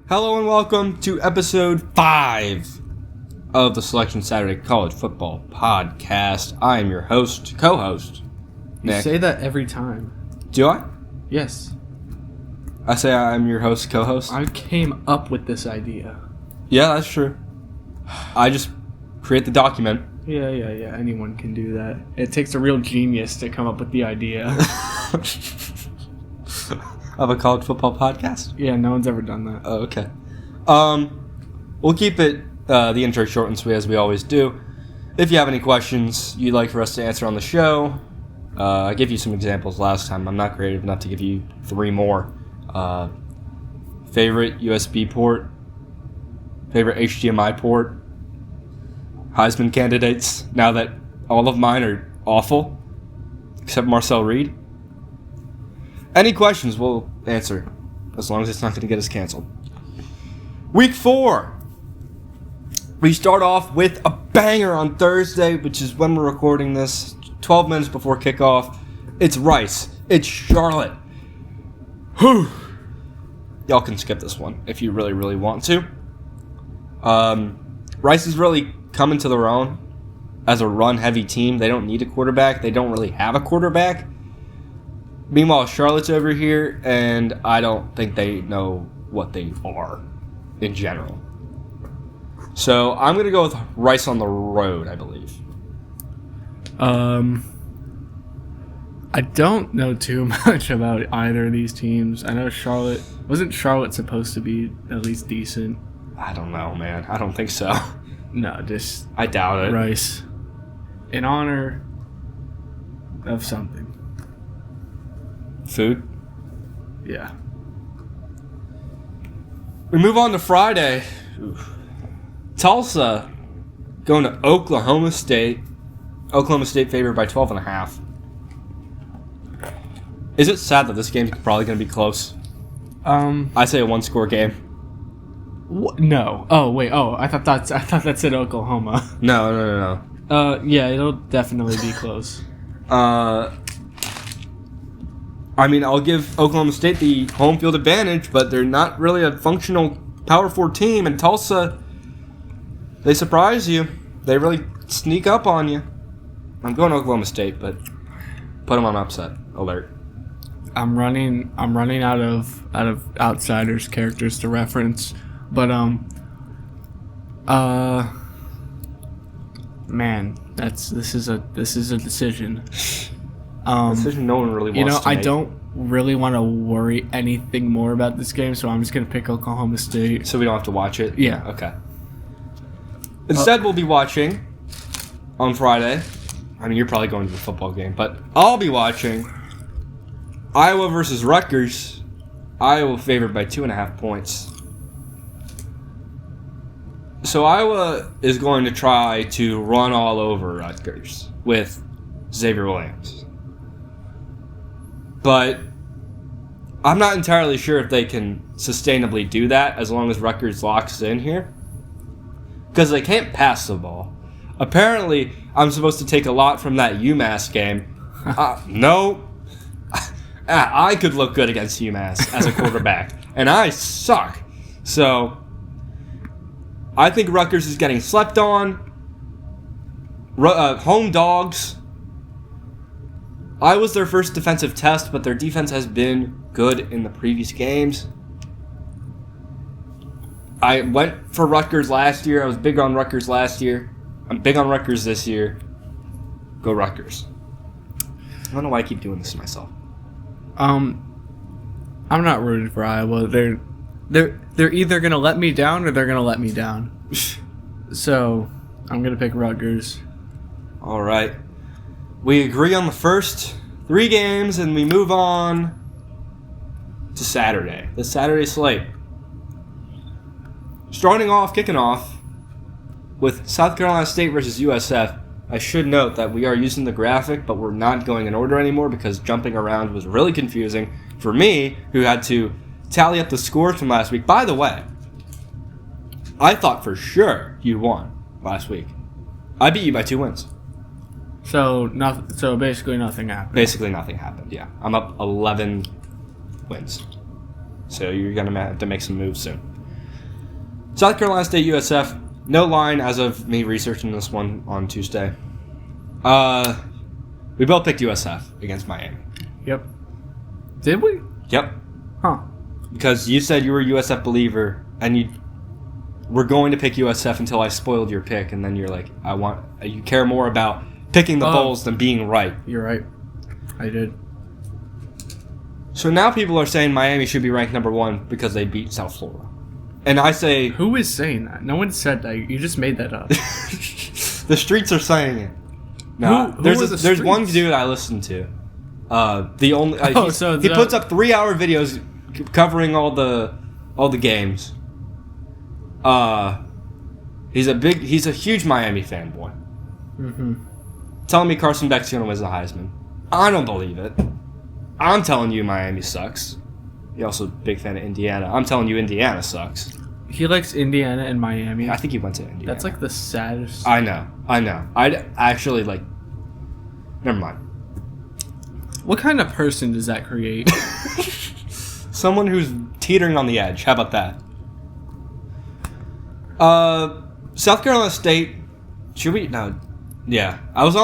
Hello and welcome to episode 5 of the Selection Saturday College Football Podcast. I am your co-host, Nick. You say that every time. Do I? Yes. I say I'm your host, co-host? I came up with this idea. Yeah, that's true. I just create the document. Yeah. Anyone can do that. It takes a real genius to come up with the idea. Of a college football podcast? Yeah, no one's ever done that. Oh, okay. We'll keep it the intro short and sweet as we always do. If you have any questions you'd like for us to answer on the show, I gave you some examples last time. I'm not creative enough to give you 3 more. Favorite USB port, favorite HDMI port, Heisman candidates, now that all of mine are awful, except Marcel Reed. Any questions we'll answer, as long as it's not going to get us canceled. Week 4. We start off with a banger on Thursday, which is when we're recording this, 12 minutes before kickoff. It's Rice. It's Charlotte. Whew. Y'all can skip this one if you really, really want to. Rice is really coming to their own as a run-heavy team. They don't need a quarterback. They don't really have a quarterback. Meanwhile, Charlotte's over here, and I don't think they know what they are in general. So I'm going to go with Rice on the road, I believe. I don't know too much about either of these teams. I know Charlotte... Wasn't Charlotte supposed to be at least decent? I don't know, man. I don't think so. No, just... I doubt it. Rice. In honor of something. Food? Yeah. We move on to Friday. Oof. Tulsa going to Oklahoma State. Oklahoma State favored by 12.5. Is it sad that this game's probably going to be close? I say a 1-score game. No. Oh wait. Oh, I thought that said Oklahoma. No. Yeah, it'll definitely be close. I mean, I'll give Oklahoma State the home field advantage, but they're not really a functional Power 4 team. And Tulsa, they surprise you. They really sneak up on you. I'm going to Oklahoma State, but put them on upset alert. I'm running out of outsiders characters to reference, but man, this is a decision. Decision no one really wants to I make. don't really want to worry anything more about this game, so I'm just going to pick Oklahoma State. So we don't have to watch it? Yeah. Okay. Instead, we'll be watching on Friday. I mean, you're probably going to the football game, but I'll be watching Iowa versus Rutgers. Iowa favored by 2.5 points. So Iowa is going to try to run all over Rutgers with Xavier Williams. But I'm not entirely sure if they can sustainably do that as long as Rutgers locks in here. Because they can't pass the ball. Apparently, I'm supposed to take a lot from that UMass game. No. I could look good against UMass as a quarterback. And I suck. So, I think Rutgers is getting slept on. Home dogs. I was their first defensive test, but their defense has been good in the previous games. I went for Rutgers last year. I was big on Rutgers last year. I'm big on Rutgers this year. Go Rutgers. I don't know why I keep doing this to myself. I'm not rooting for Iowa. They're either gonna let me down or they're gonna let me down. So I'm gonna pick Rutgers. All right. We agree on the first 3 games, and we move on to Saturday. The Saturday slate. Kicking off with South Carolina State versus USF. I should note that we are using the graphic, but we're not going in order anymore because jumping around was really confusing for me, who had to tally up the scores from last week. By the way, I thought for sure you won last week. I beat you by 2 wins. So basically nothing happened. Basically nothing happened, yeah. I'm up 11 wins. So you're going to have to make some moves soon. South Carolina State USF. No line as of me researching this one on Tuesday. We both picked USF against Miami. Yep. Did we? Yep. Huh. Because you said you were a USF believer, and you were going to pick USF until I spoiled your pick, and then you're like, you care more about picking the bowls than being right. You're right. I did. So now people are saying Miami should be ranked number 1 because they beat South Florida. And I say... Who is saying that? No one said that. You just made that up. The streets are saying it. No, there's one dude I listen to. He puts up 3-hour videos covering all the games. He's a huge Miami fanboy. Mm-hmm. Telling me Carson Beck's gonna win the Heisman. I don't believe it. I'm telling you Miami sucks. He's also a big fan of Indiana. I'm telling you Indiana sucks. He likes Indiana and Miami. I think he went to Indiana. That's like the saddest. I know. I'd actually like... Never mind. What kind of person does that create? Someone who's teetering on the edge. How about that? South Carolina State. Should we? No. Yeah. I was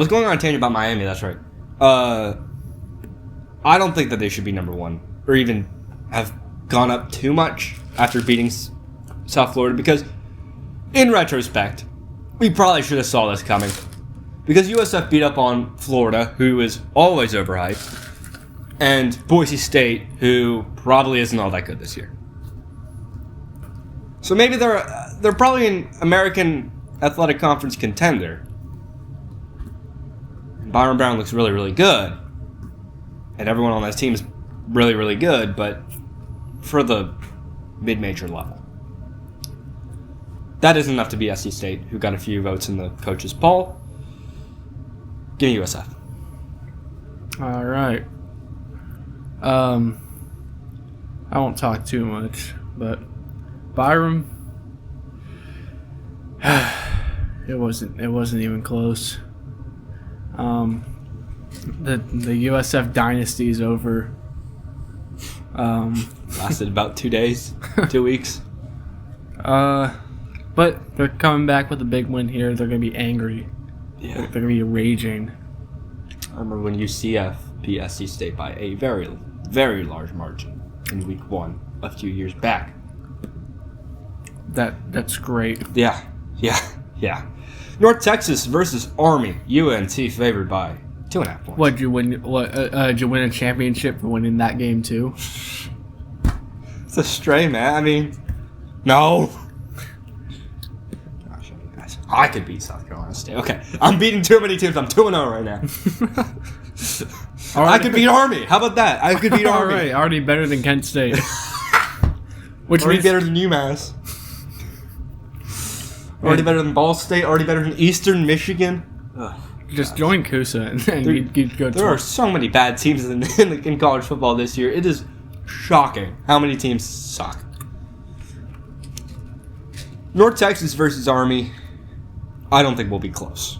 going on a tangent about Miami. That's right. I don't think that they should be number 1 or even have gone up too much after beating South Florida, because in retrospect, we probably should have saw this coming, because USF beat up on Florida, who is always overhyped, and Boise State, who probably isn't all that good this year. So maybe they're probably an American Athletic Conference contender. Byron Brown looks really, really good, and everyone on that team is really, really good, but for the mid-major level. That isn't enough to be SC State, who got a few votes in the coaches' poll. Give me USF. All right. I won't talk too much, but Byram, it wasn't even close. The USF dynasty is over. Lasted about 2 days, 2 weeks. But they're coming back with a big win here. They're gonna be angry. Yeah. They're gonna be raging. I remember when UCF beat SC State by a very, very large margin in week 1 a few years back. That's great. Yeah. North Texas versus Army. UNT favored by 2.5 points. What, did you win? Did you win a championship for winning that game too? It's a stray, man. I mean, no. I'll show you guys. I could beat South Carolina State. Okay, I'm beating too many teams. I'm 2-0 right now. I could beat Army. How about that? I could beat Army. All right, already better than Kent State. Which already means better than UMass. Already better than Ball State. Already better than Eastern Michigan. Ugh, just join KUSA and you'd go. There are so many bad teams in college football this year. It is shocking how many teams suck. North Texas versus Army. I don't think we'll be close.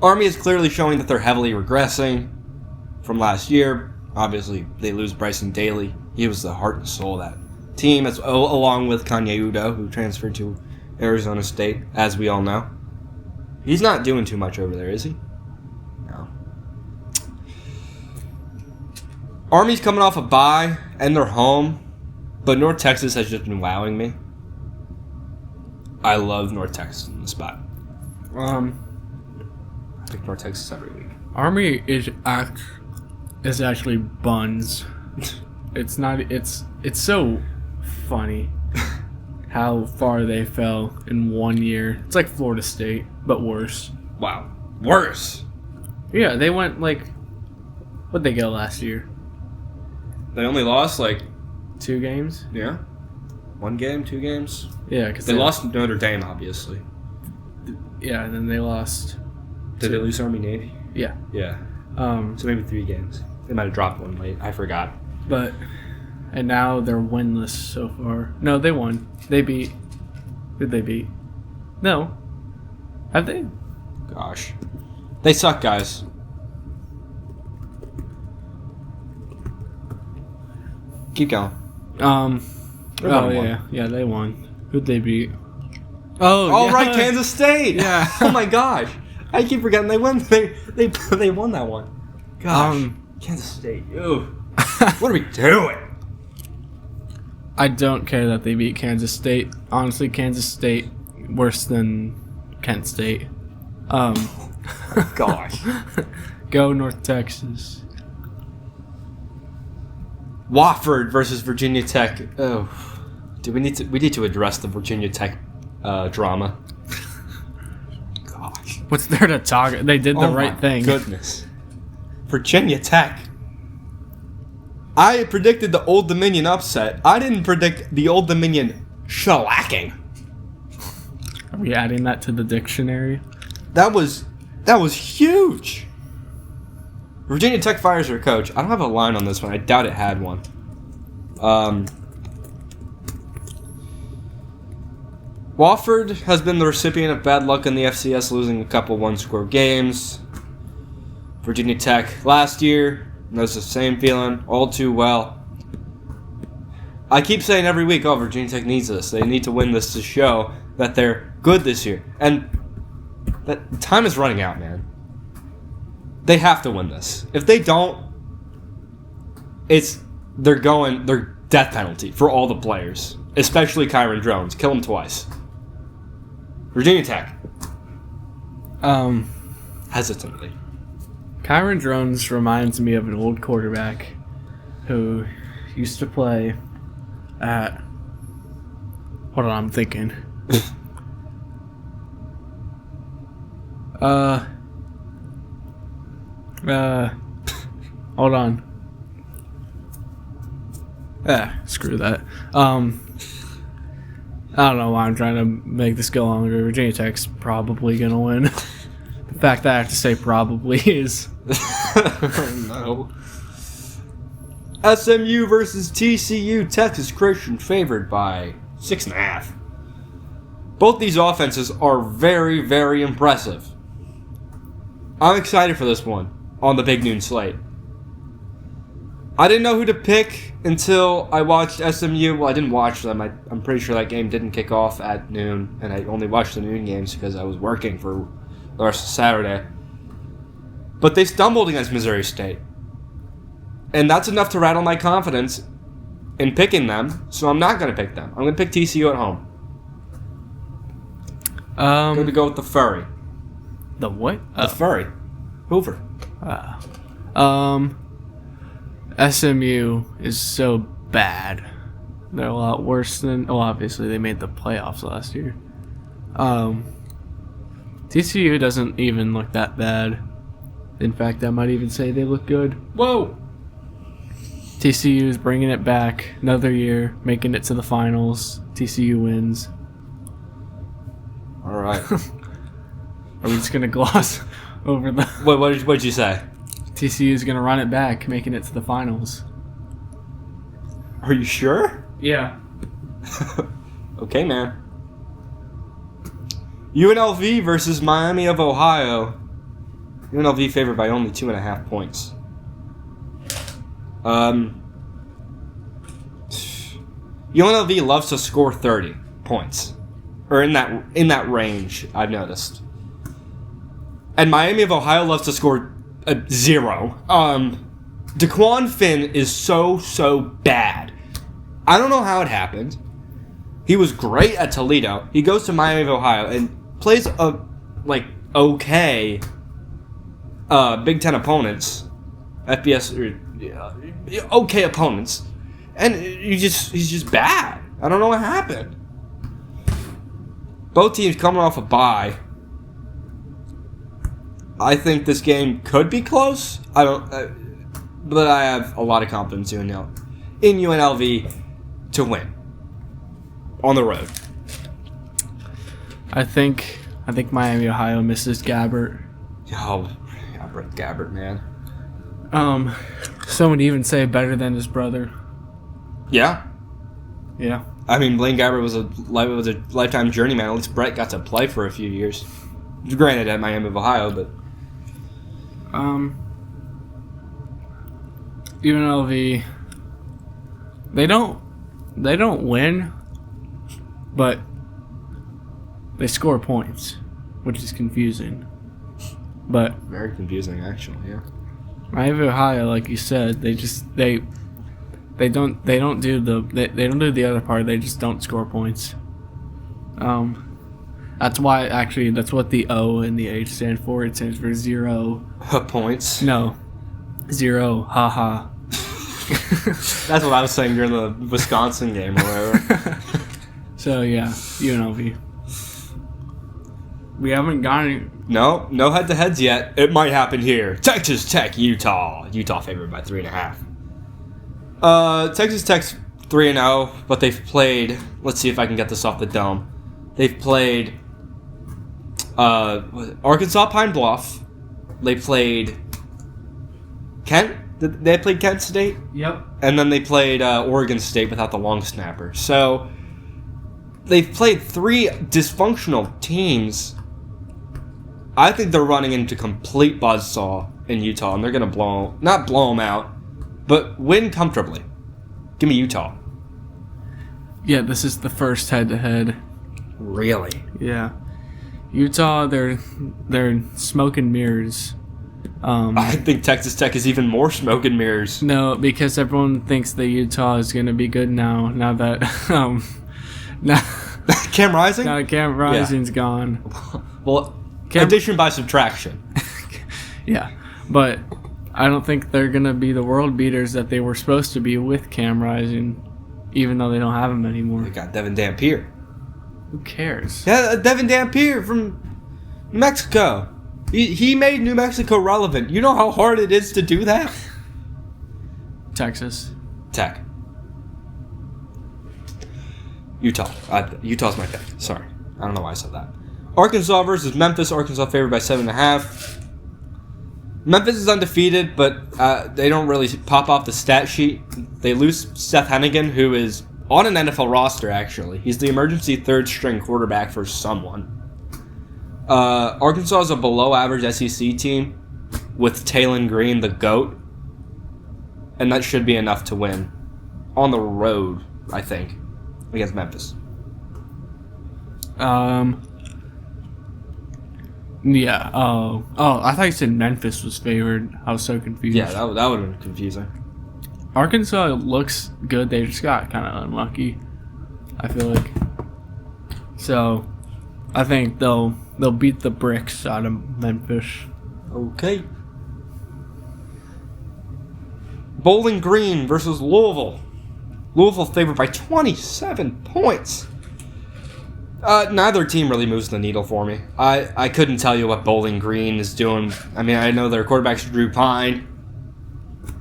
Army is clearly showing that they're heavily regressing from last year. Obviously, they lose Bryson Daly. He was the heart and soul of that team, along with Kanye Udo, who transferred to Arizona State, as we all know. He's not doing too much over there, is he? No. Army's coming off a bye, and they're home, but North Texas has just been wowing me. I love North Texas in the spot. I pick North Texas every week. Army is actually buns. It's not. It's so funny how far they fell in 1 year. It's like Florida State, but worse. Wow, worse. Yeah, they went like. What'd they go last year? They only lost 2 games. Yeah, 1 game, 2 games. Yeah, because they lost Notre Dame, obviously. Yeah, and then they lost. Did they lose Army Navy? Yeah. Yeah. So maybe 3 games. They might have dropped one late. I forgot. And now they're winless so far. No, they won. They beat. Did they beat? No. Have they? Gosh. They suck, guys. Keep going. Oh yeah, they won. Who'd they beat? Oh, yeah. Right, Kansas State. Yeah. Oh my gosh, I keep forgetting they won. They won that one. Gosh, Kansas State. Ew. What are we doing? I don't care that they beat Kansas State. Honestly, Kansas State worse than Kent State. Gosh. Go North Texas. Wofford versus Virginia Tech. Oh, we need to address the Virginia Tech drama. Gosh, what's there to talk? They did the right thing. Goodness, Virginia Tech. I predicted the Old Dominion upset. I didn't predict the Old Dominion shellacking. Are we adding that to the dictionary? That was huge. Virginia Tech fires their coach. I don't have a line on this one. I doubt it had one. Wofford has been the recipient of bad luck in the FCS, losing a couple one-score games. Virginia Tech last year knows the same feeling all too well. I keep saying every week, Virginia Tech needs this. They need to win this to show that they're good this year. And that time is running out, man. They have to win this. If they don't, they're death penalty for all the players, especially Kyron Drones. Kill him twice. Virginia Tech. Hesitantly. Kyron Drones reminds me of an old quarterback who used to play at... Hold on, I'm thinking. Hold on. Screw that. I don't know why I'm trying to make this go longer. Virginia Tech's probably gonna win. The fact that I have to say probably is... Oh, no. SMU versus TCU. Texas Christian favored by 6.5. Both these offenses are very, very impressive. I'm excited for this one on the big noon slate. I didn't know who to pick until I watched SMU. Well, I didn't watch them. I'm pretty sure that game didn't kick off at noon, and I only watched the noon games because I was working for the rest of Saturday. But they stumbled against Missouri State. And that's enough to rattle my confidence in picking them, so I'm not going to pick them. I'm going to pick TCU at home. I'm going to go with the Furry. The what? The Furry. Hoover. SMU is so bad. They're a lot worse than... Oh, obviously, they made the playoffs last year. TCU doesn't even look that bad. In fact, I might even say they look good. Whoa! TCU is bringing it back another year, making it to the finals. TCU wins. All right. Are we just going to gloss over the... What'd you say? TCU is going to run it back, making it to the finals. Are you sure? Yeah. Okay, man. UNLV versus Miami of Ohio. UNLV favored by only 2.5 points. UNLV loves to score 30 points, or in that range. I've noticed, and Miami of Ohio loves to score 0. DeQuan Finn is so bad. I don't know how it happened. He was great at Toledo. He goes to Miami of Ohio and plays okay Big Ten opponents, FBS okay opponents, and he's just bad. I don't know what happened. Both teams coming off a bye. I think this game could be close. But I have a lot of confidence in UNLV to win on the road. I think Miami, Ohio misses Gabbert. Oh, yeah, Brett Gabbert, man. Some would even say better than his brother. Yeah. Yeah. I mean, Blaine Gabbert was a lifetime journeyman. At least Brett got to play for a few years. Granted, at Miami of Ohio, but UNLV, they don't They don't win, but they score points, which is confusing. But Very confusing, actually. Yeah. Ivy Ohio, like you said, they don't do the other part. They just don't score points. That's why that's what the O and the H stand for. It stands for zero Points. No, zero. Haha. That's what I was saying during the Wisconsin game or whatever. So yeah, UNLV. We haven't gotten No head-to-heads yet. It might happen here. Texas Tech, Utah. Utah favored by 3.5. Texas Tech's 3-0, but they've played. Let's see if I can get this off the dome. They've played Arkansas Pine Bluff. They played Kent. They played Kent State. Yep. And then they played Oregon State without the long snapper. So they've played 3 dysfunctional teams. I think they're running into complete buzzsaw in Utah, and they're going to not blow them out, but win comfortably. Give me Utah. Yeah, this is the first head-to-head. Really? Yeah. Utah, they're smoke and mirrors. I think Texas Tech is even more smoke and mirrors. No, because everyone thinks that Utah is going to be good now that Cam Rising? now that Cam Rising's gone. Well, addition by subtraction. Yeah, but I don't think they're going to be the world beaters that they were supposed to be with Cam Rising, even though they don't have him anymore. They got Devin Dampier. Who cares? Yeah, Devin Dampier from New Mexico. He made New Mexico relevant. You know how hard it is to do that? Texas. Tech. Utah. Utah's my pick. Sorry. I don't know why I said that. Arkansas versus Memphis. Arkansas favored by 7.5. Memphis is undefeated, but they don't really pop off the stat sheet. They lose Seth Hennigan, who is on an NFL roster, actually. He's the emergency third-string quarterback for someone. Arkansas is a below-average SEC team with Taylon Green, the GOAT. And that should be enough to win. On the road, I think, against Memphis. Yeah. Oh, I thought you said Memphis was favored. I was so confused. Yeah, that would have been confusing. Arkansas looks good. They just got kind of unlucky, I feel like. So, I think they'll beat the bricks out of Memphis. Okay. Bowling Green versus Louisville. Louisville favored by 27 points. Neither team really moves the needle for me. I couldn't tell you what Bowling Green is doing. I mean, I know their quarterback's Drew Pine.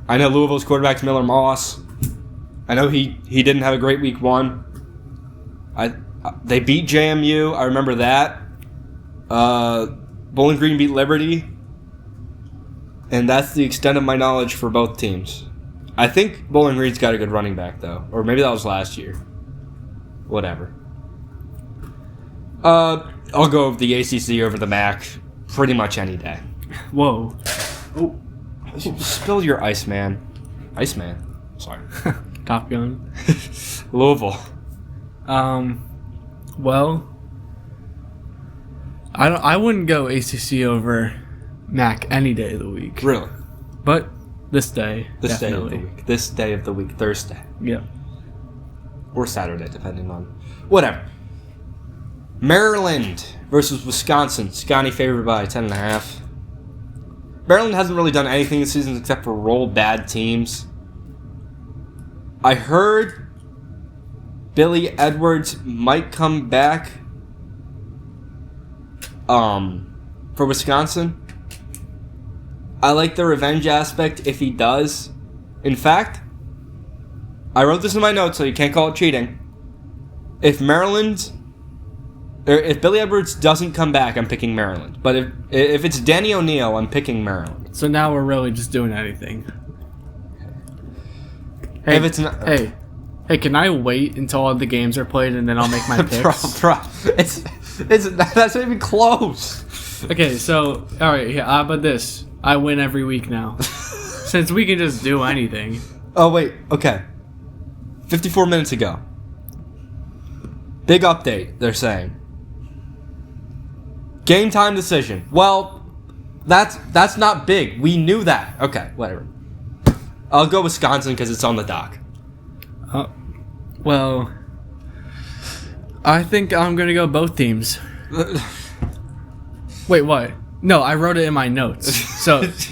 I know Louisville's quarterback's Miller Moss. I know he didn't have a great week 1. They beat JMU. I remember that. Bowling Green beat Liberty. And that's the extent of my knowledge for both teams. I think Bowling Green's got a good running back, though. Or maybe that was last year. Whatever. I'll go with the ACC over the MAC pretty much any day. Whoa. Oh. Spill your Iceman. Iceman. Sorry. Top Gun. Louisville. Well, I wouldn't go ACC over MAC any day of the week. Really? But this day, This definitely. day of the week. This day of the week. Thursday. Yeah. Or Saturday, depending on... Whatever. Maryland versus Wisconsin. Scotty favored by 10.5. Maryland hasn't really done anything this season except for roll bad teams. I heard Billy Edwards might come back for Wisconsin. I like the revenge aspect if he does. In fact, I wrote this in my notes, so you can't call it cheating. If Billy Edwards doesn't come back, I'm picking Maryland. But if it's Danny O'Neal, I'm picking Maryland. So now we're really just doing anything. Hey, if it's not, hey, can I wait until all the games are played and then I'll make my picks? bro, it's that's not even close. Okay, so all right, yeah, how about this? I win every week now, since we can just do anything. Oh wait, okay. 54 minutes ago. Big update, they're saying. Game time decision. Well, that's not big. We knew that. Okay, whatever. I'll go Wisconsin because it's on the dock. Well, I think I'm going to go both teams. Wait, what? No, I wrote it in my notes. So it's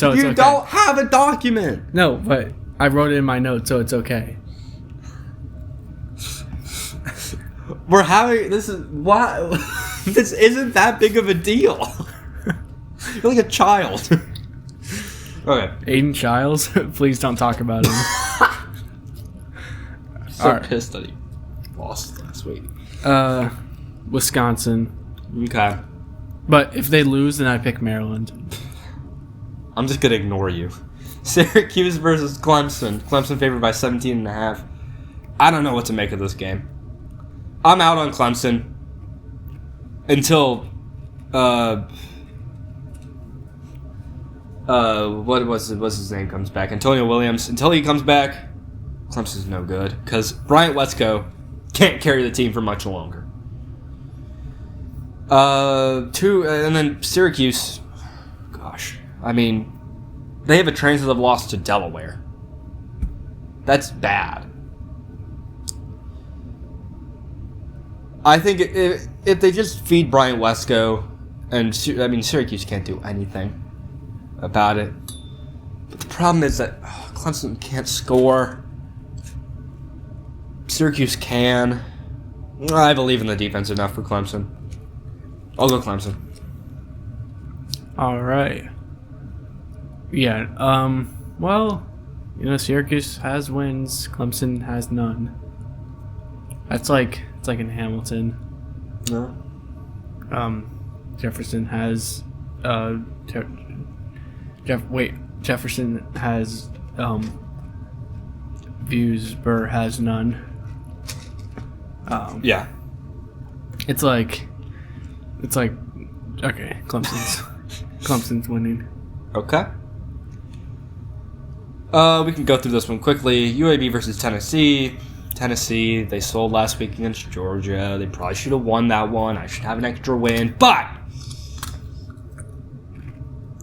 okay. You don't have a document. No, but I wrote it in my notes, so it's okay. We're having this is why this isn't that big of a deal. You're like a child. Okay. Aiden Childs, please don't talk about him. So pissed that he lost last week. Wisconsin. Okay. But if they lose, then I pick Maryland. I'm just gonna ignore you. Syracuse versus Clemson. Clemson favored by 17.5. I don't know what to make of this game. I'm out on Clemson until what's his name comes back? Antonio Williams. Until he comes back, Clemson's no good because Bryant Wesco can't carry the team for much longer. And then Syracuse. Gosh, I mean, they have a transitive loss to Delaware. That's bad. I think if they just feed Bryant Wesco, and Syracuse can't do anything about it. But the problem is that Clemson can't score. Syracuse can. I believe in the defense enough for Clemson. I'll go Clemson. All right. Yeah. Well, Syracuse has wins. Clemson has none. It's like in Hamilton. No. Jefferson has. Jefferson has views. Burr has none. Yeah. It's like okay, Clemson's winning. Okay. We can go through this one quickly. UAB versus Tennessee. Tennessee, they sold last week against Georgia. They probably should have won that one. I should have an extra win. But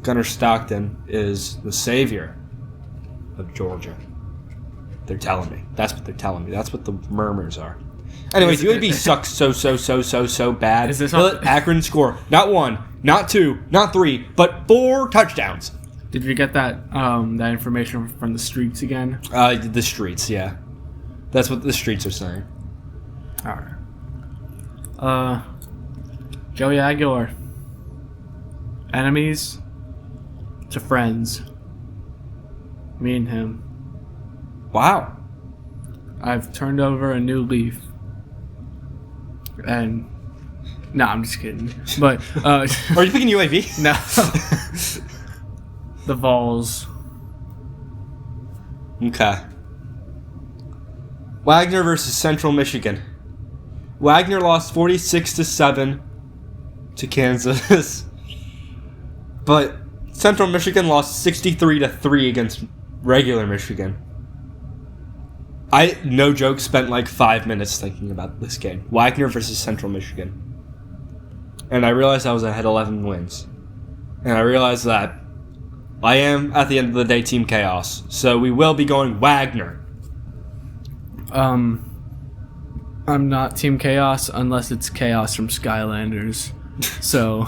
Gunnar Stockton is the savior of Georgia. They're telling me. That's what they're telling me. That's what the murmurs are. Anyways, UAB sucks so bad. Is this They let Akron score not 1, not 2, not 3, but 4 touchdowns. Did you get that that information from the streets again? The streets, yeah. That's what the streets are saying. All right. Joey Aguilar. Enemies to friends. Me and him. Wow. I've turned over a new leaf. And no, I'm just kidding. But Are you picking UAB? no. The Vols. Okay. Wagner versus Central Michigan. Wagner lost 46-7 to Kansas. But Central Michigan lost 63-3 against regular Michigan. I, no joke, spent like 5 minutes thinking about this game. Wagner versus Central Michigan. And I realized I was ahead 11 wins. And I realized that I am, at the end of the day, Team Chaos. So we will be going Wagner. I'm not Team Chaos unless it's Chaos from Skylanders. So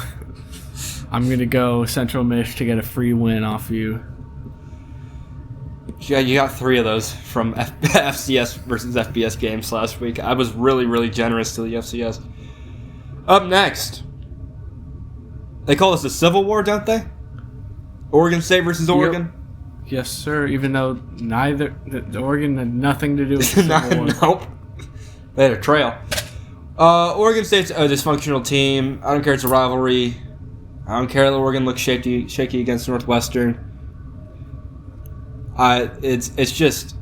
I'm going to go Central Mich to get a free win off you. Yeah, you got 3 of those from FCS versus FBS games last week. I was really, really generous to the FCS. Up next. They call this the Civil War, don't they? Oregon State versus Oregon? Yep. Yes, sir. Even though the Oregon had nothing to do with the Civil War. Nope. They had a trail. Oregon State's a dysfunctional team. I don't care. It's a rivalry. I don't care that Oregon looks shaky against Northwestern. It's just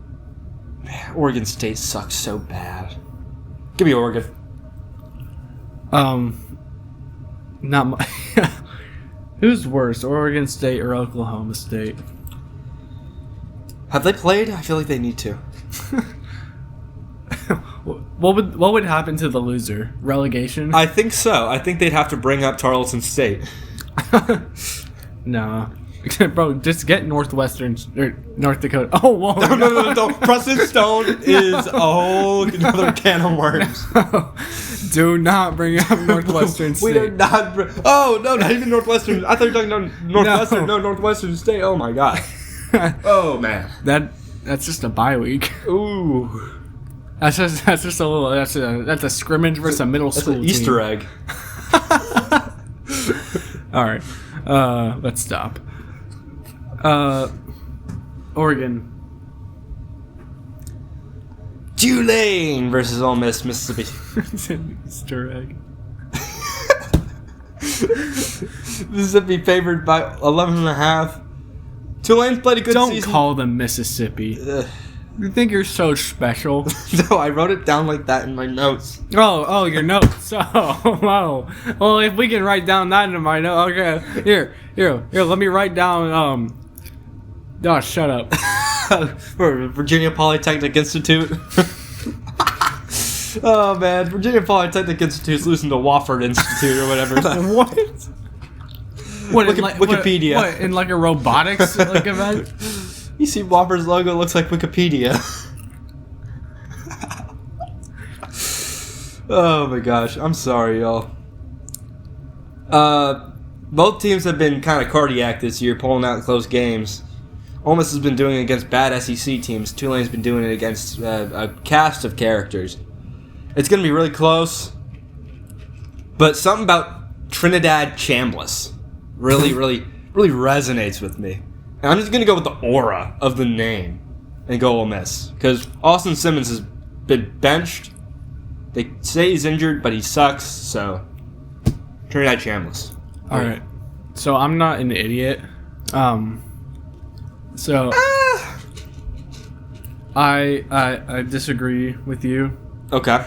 Oregon State sucks so bad. Give me Oregon. Not my. Who's worse, Oregon State or Oklahoma State? Have they played? I feel like they need to. what would happen to the loser? Relegation? I think so. I think they'd have to bring up Tarleton State. No. Bro, just get Northwestern or North Dakota. Oh, whoa. No. Preston Stone is a whole another can of worms. Do not bring up Northwestern State. We are not. Oh, no, not even Northwestern. I thought you were talking about Northwestern. No, Northwestern State. Oh, my God. Oh, man. That's just a bye week. Ooh. That's just a little. That's a scrimmage versus a middle school an Easter egg. All right. Let's stop. Oregon. Tulane versus Ole Miss, Mississippi. It's an Easter egg. Mississippi favored by 11.5. Tulane's played a good season. Don't call them Mississippi. You think you're so special? No, I wrote it down like that in my notes. Oh, your notes. Oh. Well, if we can write down that in my note, okay. Here. Let me write down. Oh, shut up. For Virginia Polytechnic Institute. Oh man, Virginia Polytechnic Institute's losing to Wofford Institute or whatever. What? Wikipedia. What, in like a robotics event? You see Wofford's logo looks like Wikipedia. Oh my gosh, I'm sorry, y'all. Both teams have been kind of cardiac this year, pulling out close games. Ole Miss has been doing it against bad SEC teams. Tulane's been doing it against a cast of characters. It's going to be really close. But something about Trinidad Chambliss really resonates with me. And I'm just going to go with the aura of the name and go Ole Miss. Because Austin Simmons has been benched. They say he's injured, but he sucks. So, Trinidad Chambliss. All right. So, I'm not an idiot. I disagree with you. Okay.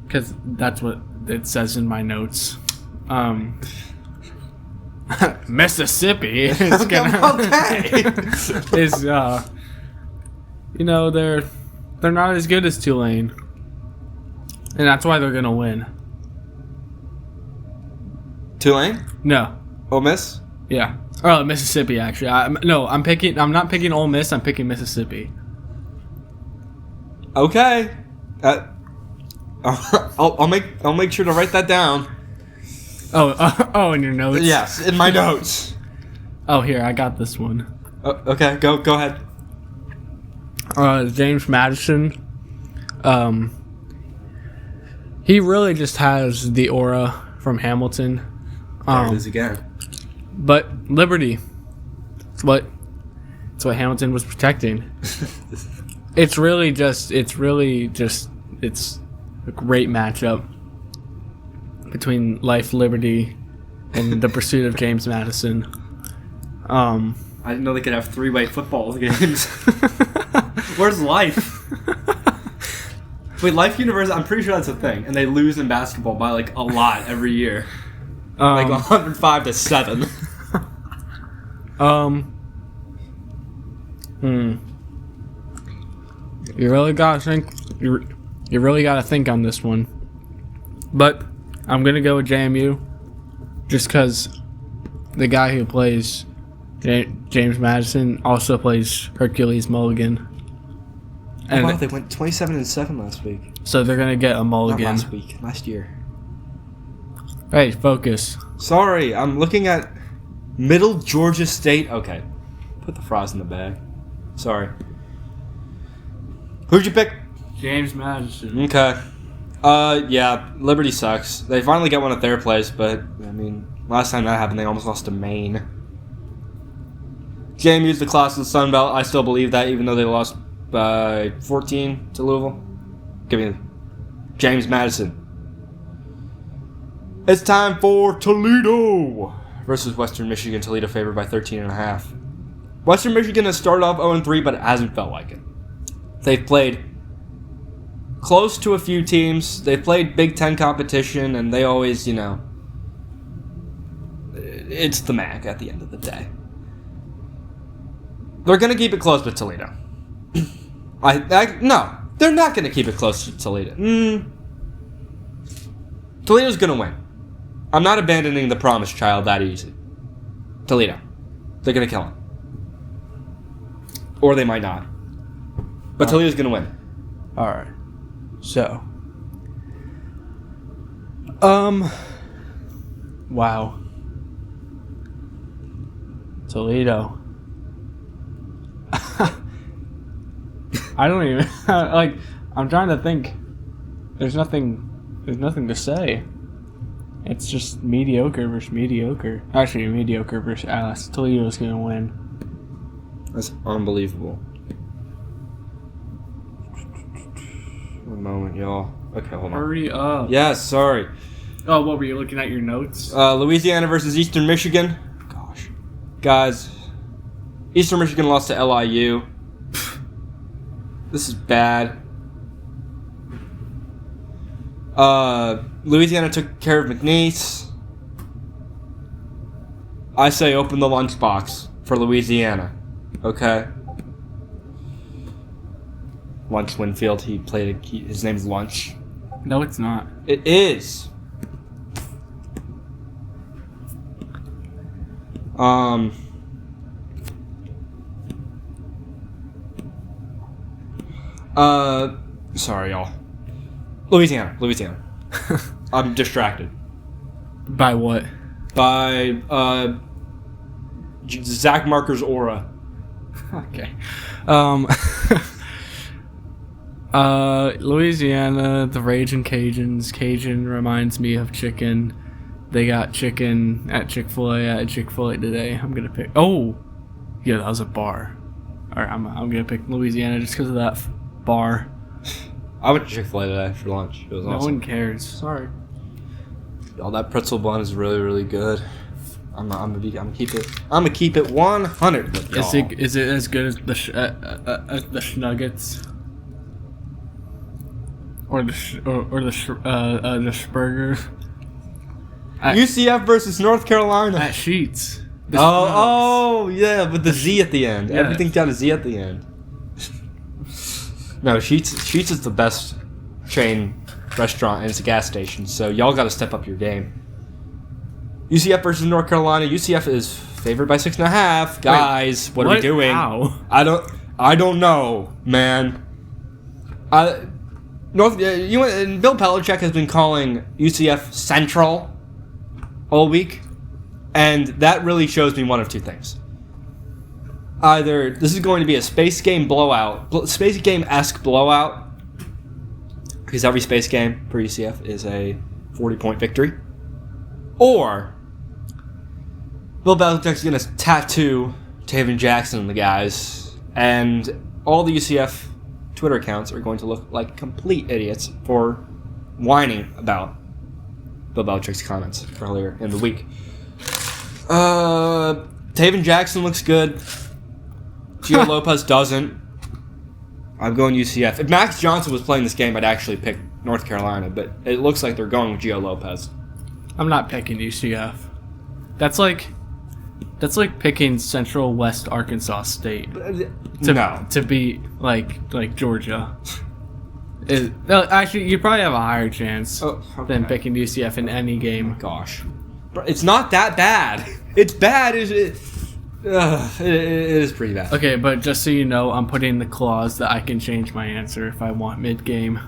Because that's what it says in my notes. Mississippi is gonna is you know they're not as good as Tulane, and that's why they're gonna win. Tulane? No. Ole Miss? Yeah. Oh, Mississippi. Actually, I'm not picking Ole Miss. I'm picking Mississippi. Okay. I'll make sure to write that down. Oh, in your notes. Yes, in my notes. Oh, here I got this one. Okay, go ahead. James Madison. He really just has the aura from Hamilton. There it is again. But Liberty. It's what Hamilton was protecting. It's a great matchup between life, liberty, and the pursuit of James Madison. I didn't know they could have three-way football games. Where's Life? Wait, Life University, I'm pretty sure that's a thing. And they lose in basketball by like a lot every year. Like 105-7. You really gotta think. You really gotta think on this one. But I'm gonna go with JMU, just because the guy who plays James Madison also plays Hercules Mulligan. And wow, they went 27-7 last week. So they're gonna get a mulligan. Not last week, last year. Hey, focus. Sorry, I'm looking at Middle Georgia State. Okay, put the fries in the bag. Sorry. Who'd you pick? James Madison. Okay. Yeah, Liberty sucks. They finally got one at their place, but, I mean, last time that happened, they almost lost to Maine. JMU's the class of the Sun Belt. I still believe that, even though they lost by 14 to Louisville. Give me James Madison. It's time for Toledo versus Western Michigan. Toledo favored by 13.5. Western Michigan has started off 0-3, but it hasn't felt like it. They've played close to a few teams. They played Big Ten competition, and they always, you know, it's the MAC at the end of the day. They're going to keep it close with Toledo. No, They're not going to keep it close to Toledo. Toledo's going to win. I'm not abandoning the promised child that easy. Toledo. They're going to kill him. Or they might not. But Toledo's going to win. All right. So. Wow. Toledo. I don't even like. I'm trying to think. There's nothing to say. It's just mediocre versus mediocre. Actually, mediocre versus ass. Toledo's gonna win. That's unbelievable. One moment, y'all. Okay, hold on. Hurry up. Yeah, sorry. Oh, what were you looking at your notes? Louisiana versus Eastern Michigan. Gosh. Guys, Eastern Michigan lost to LIU. This is bad. Louisiana took care of McNeese. I say open the lunchbox for Louisiana. Okay? Lunch Winfield, he played his name's Lunch. No, it's not. It is. Sorry, y'all. Louisiana. I'm distracted. By what? By, Zach Marker's aura. Okay. Louisiana, the Ragin' Cajuns. Cajun reminds me of chicken. They got chicken at Chick-fil-A at Chick-fil-A today. I'm gonna pick. Oh, yeah, that was a bar. All right, I'm gonna pick Louisiana just because of that bar. I went to Chick-fil-A today for lunch. It was awesome. No one cares. Sorry. All that pretzel bun is really, really good. I'm gonna keep it 100 with y'all. Is it as good as the Schnuggets? Or the Schburger? UCF versus North Carolina. At Sheets. Oh, yeah, with the Z at the end. Yeah. Everything's got a Z at the end. No, Sheets is the best chain restaurant and it's a gas station, so y'all got to step up your game. UCF versus North Carolina. UCF is favored by 6.5. Guys, what are we doing? How? I don't know, man. Bill Belichick has been calling UCF Central all week, and that really shows me one of two things. Either this is going to be a space game blowout, space game-esque blowout, because every space game for UCF is a 40-point victory, or Bill Belichick's going to tattoo Taven Jackson and the guys, and all the UCF Twitter accounts are going to look like complete idiots for whining about Bill Belichick's comments earlier in the week. Taven Jackson looks good. Gio Lopez doesn't. I'm going UCF. If Max Johnson was playing this game, I'd actually pick North Carolina, but it looks like they're going with Gio Lopez. I'm not picking UCF. That's like picking Central West Arkansas State to be like Georgia. Actually, you probably have a higher chance than picking UCF in any game. Gosh, it's not that bad. It's bad. It is pretty bad. Okay, but just so you know, I'm putting the clause that I can change my answer if I want mid-game.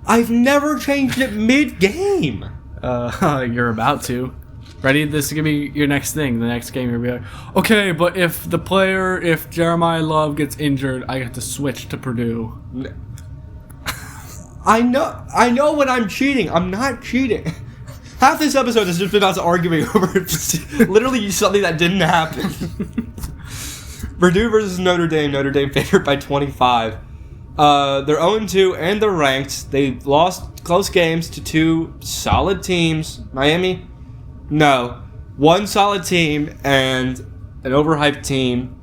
I've never changed it mid-game. You're about to. Ready? This is going to be your next thing. The next game, you're going to be like, okay, but if Jeremiah Love gets injured, I have to switch to Purdue. I know when I'm cheating. I'm not cheating. Half this episode has just been us arguing over literally something that didn't happen. Purdue versus Notre Dame. Notre Dame favored by 25. They're 0-2 and they're ranked. They lost close games to two solid teams. Miami, no. One solid team and an overhyped team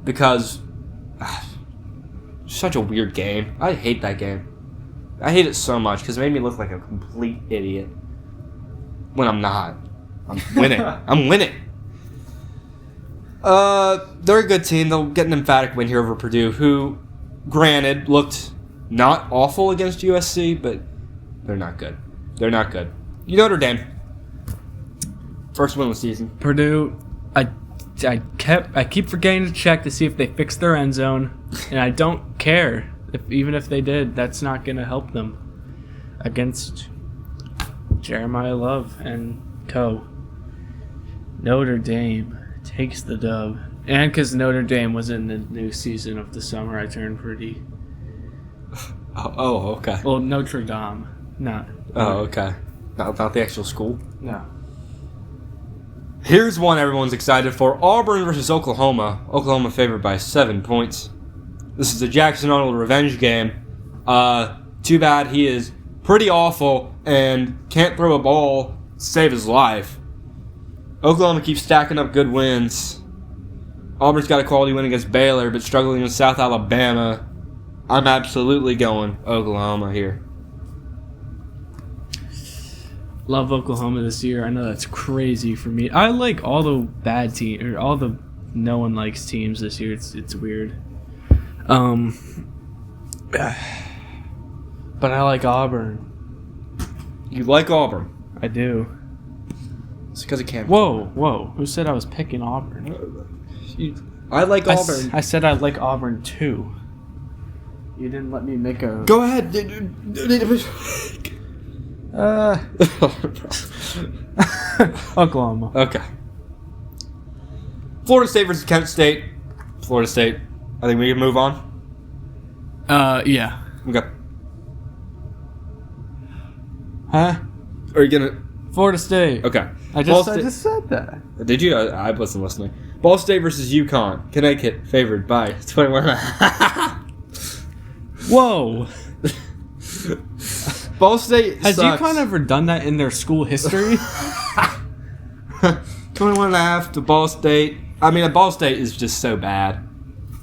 because such a weird game. I hate that game. I hate it so much because it made me look like a complete idiot. When I'm not. I'm winning. I'm winning. They're a good team. They'll get an emphatic win here over Purdue, who, granted, looked not awful against USC, but they're not good. They're not good. Notre Dame. First win of the season. Purdue, I keep forgetting to check to see if they fixed their end zone, and I don't care. Even if they did, that's not going to help them against Jeremiah Love and co. Notre Dame takes the dub. And because Notre Dame was in the new season of the summer, I turned pretty... Oh, okay. Well, Notre Dame, not... Oh, okay. Not the actual school? No. Here's one everyone's excited for. Auburn versus Oklahoma. Oklahoma favored by 7 points. This is a Jackson Arnold revenge game. Too bad he is pretty awful and can't throw a ball to save his life. Oklahoma keeps stacking up good wins. Auburn's got a quality win against Baylor, but struggling in South Alabama. I'm absolutely going Oklahoma here. Love Oklahoma this year. I know that's crazy for me. I like all the bad teams, or all the no one likes teams this year. It's weird. But I like Auburn. You like Auburn? I do. It's because it can't. Whoa! Who said I was picking Auburn? I like Auburn. I said I like Auburn too. You didn't let me make a. Go ahead. Oklahoma. Okay. Florida State versus Kent State. Florida State. I think we can move on. Yeah. Okay. Huh? Are you gonna? Florida State. Okay. I just said that. Did you? I wasn't listening. Ball State versus UConn. Connecticut favored by 21. Whoa. Ball State Has sucks. UConn ever done that in their school history? 21.5 to Ball State. I mean, Ball State is just so bad.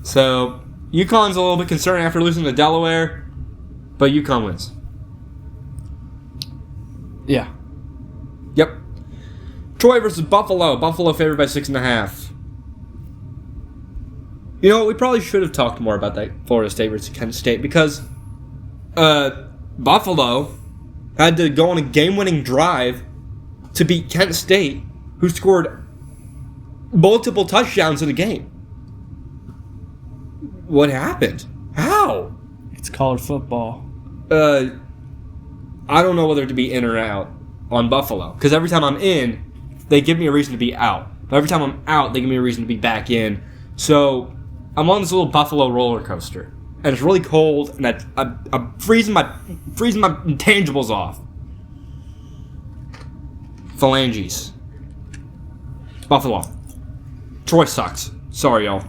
So, UConn's a little bit concerning after losing to Delaware, but UConn wins. Yeah. Yep. Troy versus Buffalo. Buffalo favored by 6.5. You know what? We probably should have talked more about that Florida State versus Kent State because Buffalo had to go on a game-winning drive to beat Kent State, who scored multiple touchdowns in the game. What happened? How? It's called football. I don't know whether to be in or out on Buffalo. Because every time I'm in, they give me a reason to be out. But every time I'm out, they give me a reason to be back in. So I'm on this little Buffalo roller coaster. And it's really cold, and I'm freezing my intangibles off. Phalanges. Buffalo. Troy sucks. Sorry, y'all.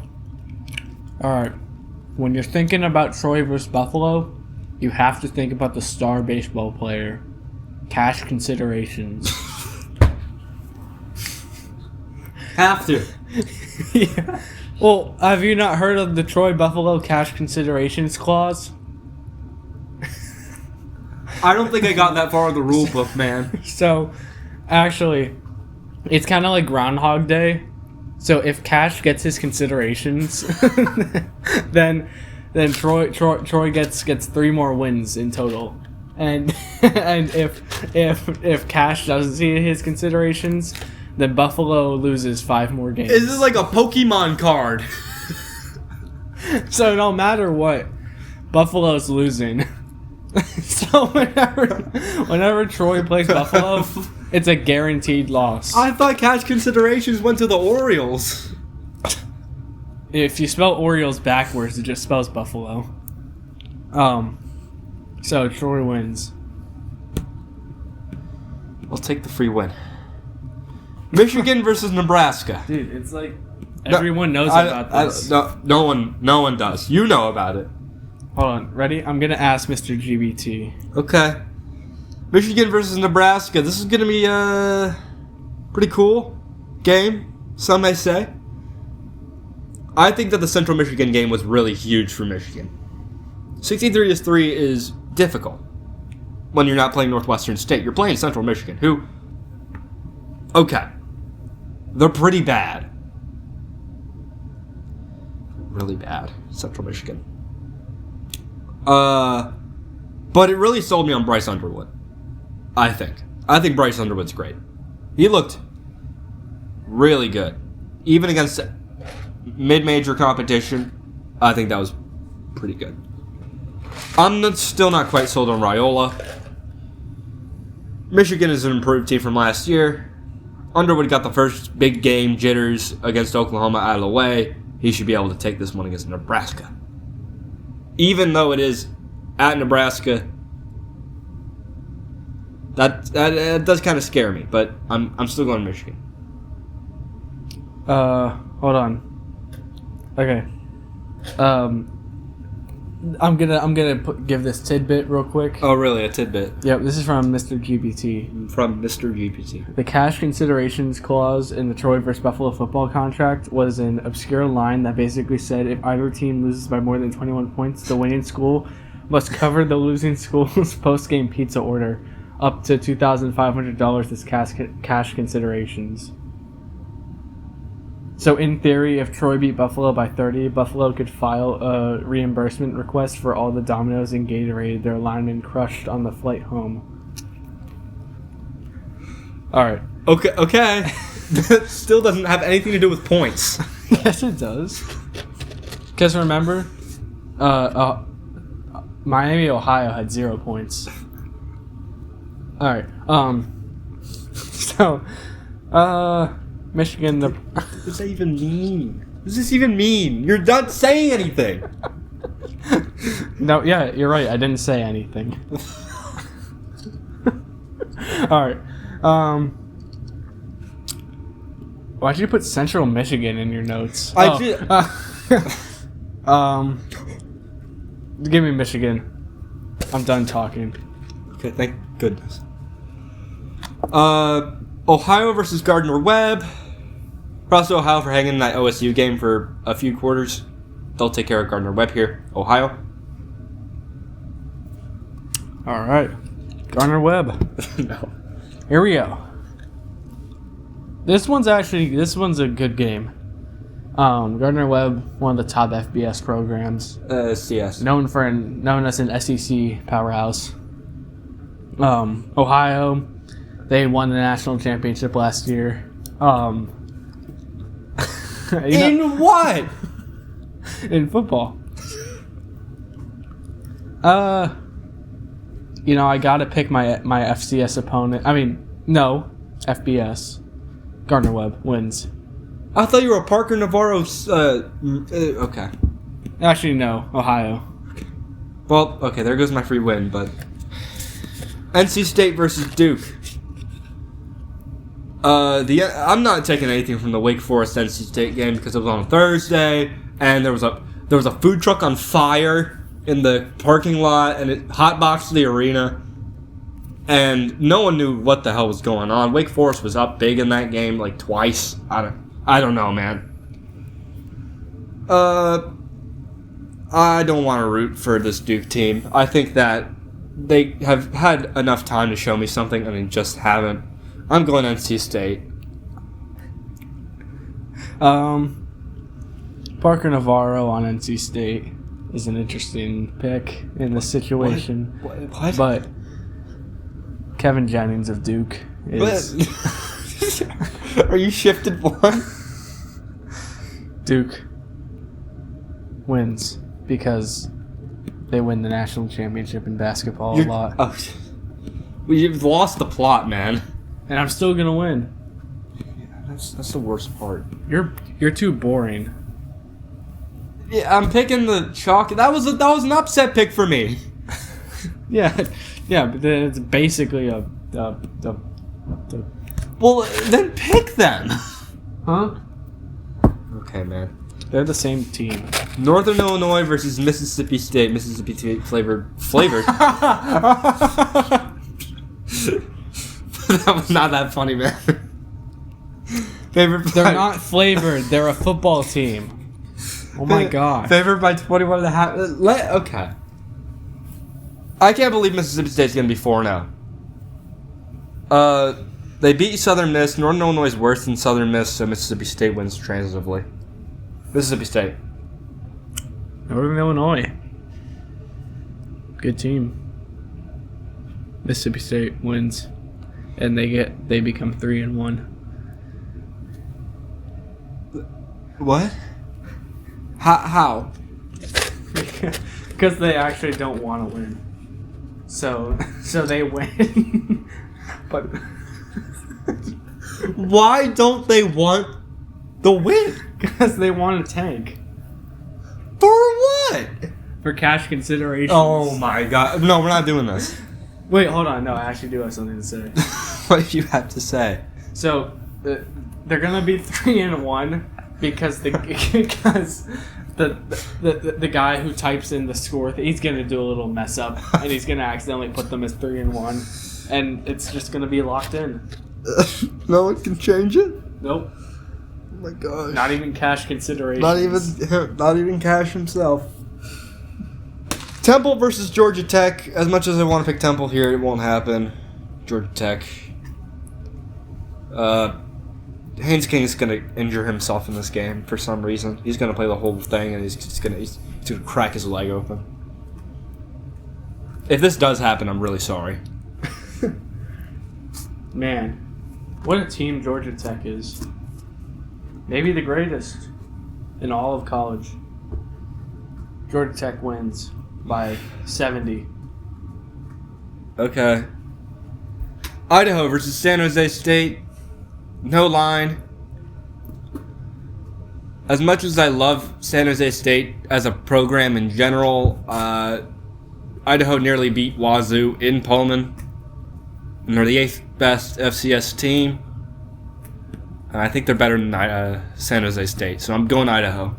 Alright. When you're thinking about Troy versus Buffalo, you have to think about the star baseball player. Cash considerations. Have to. Yeah. Well, have you not heard of the Troy Buffalo cash considerations clause? I don't think I got that far in the rule book, man. So, actually, it's kind of like Groundhog Day. So if Cash gets his considerations, then Troy gets 3 more wins in total. And if Cash doesn't see his considerations, then Buffalo loses 5 more games. This is like a Pokemon card. So no matter what, Buffalo's losing. So whenever Troy plays Buffalo, it's a guaranteed loss. I thought cash considerations went to the Orioles. If you spell Orioles backwards, it just spells Buffalo. So Troy wins. I'll take the free win. Michigan versus Nebraska. Dude, it's like everyone knows about this. No one does. You know about it. Hold on, ready? I'm gonna ask Mr. GBT. Okay. Michigan versus Nebraska. This is gonna be a pretty cool game, some may say. I think that the Central Michigan game was really huge for Michigan. 63-3 is difficult when you're not playing Northwestern State. You're playing Central Michigan, who, okay, they're pretty bad. Really bad, Central Michigan. But it really sold me on Bryce Underwood. I think Bryce Underwood's great. He looked really good. Even against mid-major competition, I think that was pretty good. I'm still not quite sold on Raiola. Michigan is an improved team from last year. Underwood got the first big game jitters against Oklahoma out of the way. He should be able to take this one against Nebraska. Even though it is at Nebraska, that does kind of scare me, but I'm still going Michigan. Hold on. Okay. I'm gonna give this tidbit real quick. Oh, really? A tidbit? Yep, this is from Mr. GPT. From Mr. GPT. The cash considerations clause in the Troy vs. Buffalo football contract was an obscure line that basically said if either team loses by more than 21 points, the winning school must cover the losing school's post-game pizza order up to $2,500 as cash considerations. So in theory, if Troy beat Buffalo by 30, Buffalo could file a reimbursement request for all the Domino's and Gatorade their linemen crushed on the flight home. All right. Okay. That still doesn't have anything to do with points. Yes, it does. Because remember, Miami, Ohio had 0 points. All right. So, Michigan. What does that even mean? What does this even mean? You're not saying anything. No, yeah, you're right. I didn't say anything. All right. Why'd you put Central Michigan in your notes? Give me Michigan. I'm done talking. Okay, thank goodness. Ohio versus Gardner-Webb. Props to Ohio for hanging in that OSU game for a few quarters. They'll take care of Gardner-Webb here. Ohio. All right. Gardner-Webb. No. Here we go. This one's a good game. Gardner-Webb, one of the top FBS programs. CS. Known as an SEC powerhouse. Ohio, they won the national championship last year. In what? In football. I gotta pick my FCS opponent. FBS. Gardner-Webb wins. I thought you were a Parker Navarro's. Okay. Actually, no. Ohio. Well, okay, there goes my free win, but. NC State versus Duke. I'm not taking anything from the Wake Forest NC State game because it was on a Thursday, and there was a food truck on fire in the parking lot, and it hotboxed the arena, and no one knew what the hell was going on. Wake Forest was up big in that game like twice. I don't know, man. I don't want to root for this Duke team. I think that they have had enough time to show me something, and they just haven't. I'm going NC State. Parker Navarro on NC State is an interesting pick in this situation. What? But Kevin Jennings of Duke is... Are you shifted one? Duke wins because they win the national championship in basketball a lot. Oh, well, you've lost the plot, man. And I'm still gonna win. Yeah, that's the worst part. You're too boring. Yeah, I'm picking the chalk. That was an upset pick for me. Yeah, but it's basically a Well, then pick them. Huh? Okay, man. They're the same team. Northern Illinois versus Mississippi State. Mississippi State flavored. That was not that funny, man. Favored. They're not flavored. They're a football team. Oh my god. Favored by 21.5. Okay. I can't believe Mississippi State's gonna be 4-0. They beat Southern Miss. Northern Illinois is worse than Southern Miss, so Mississippi State wins transitively. Mississippi State. Northern Illinois. Good team. Mississippi State wins, and they become 3-1. What? How? Because they actually don't want to win. So they win. But why don't they want the win? Because they want to tank. For what? For cash considerations. Oh my god. No, we're not doing this. Wait, hold on. No, I actually do have something to say. What do you have to say? So, they're going to be 3-1 because the guy who types in the score, he's going to do a little mess up, and he's going to accidentally put them as 3-1, and it's just going to be locked in. No one can change it? Nope. Oh my gosh. Not even cash considerations. Not even Cash himself. Temple versus Georgia Tech. As much as I want to pick Temple here, it won't happen. Georgia Tech. Haynes King's going to injure himself in this game for some reason. He's going to play the whole thing, and he's going to crack his leg open. If this does happen, I'm really sorry. Man, what a team Georgia Tech is. Maybe the greatest in all of college. Georgia Tech wins by 70. Okay. Idaho versus San Jose State. No line. As much as I love San Jose State as a program in general, Idaho nearly beat Wazoo in Pullman. And they're the 8th best FCS team. And I think they're better than San Jose State. So I'm going Idaho.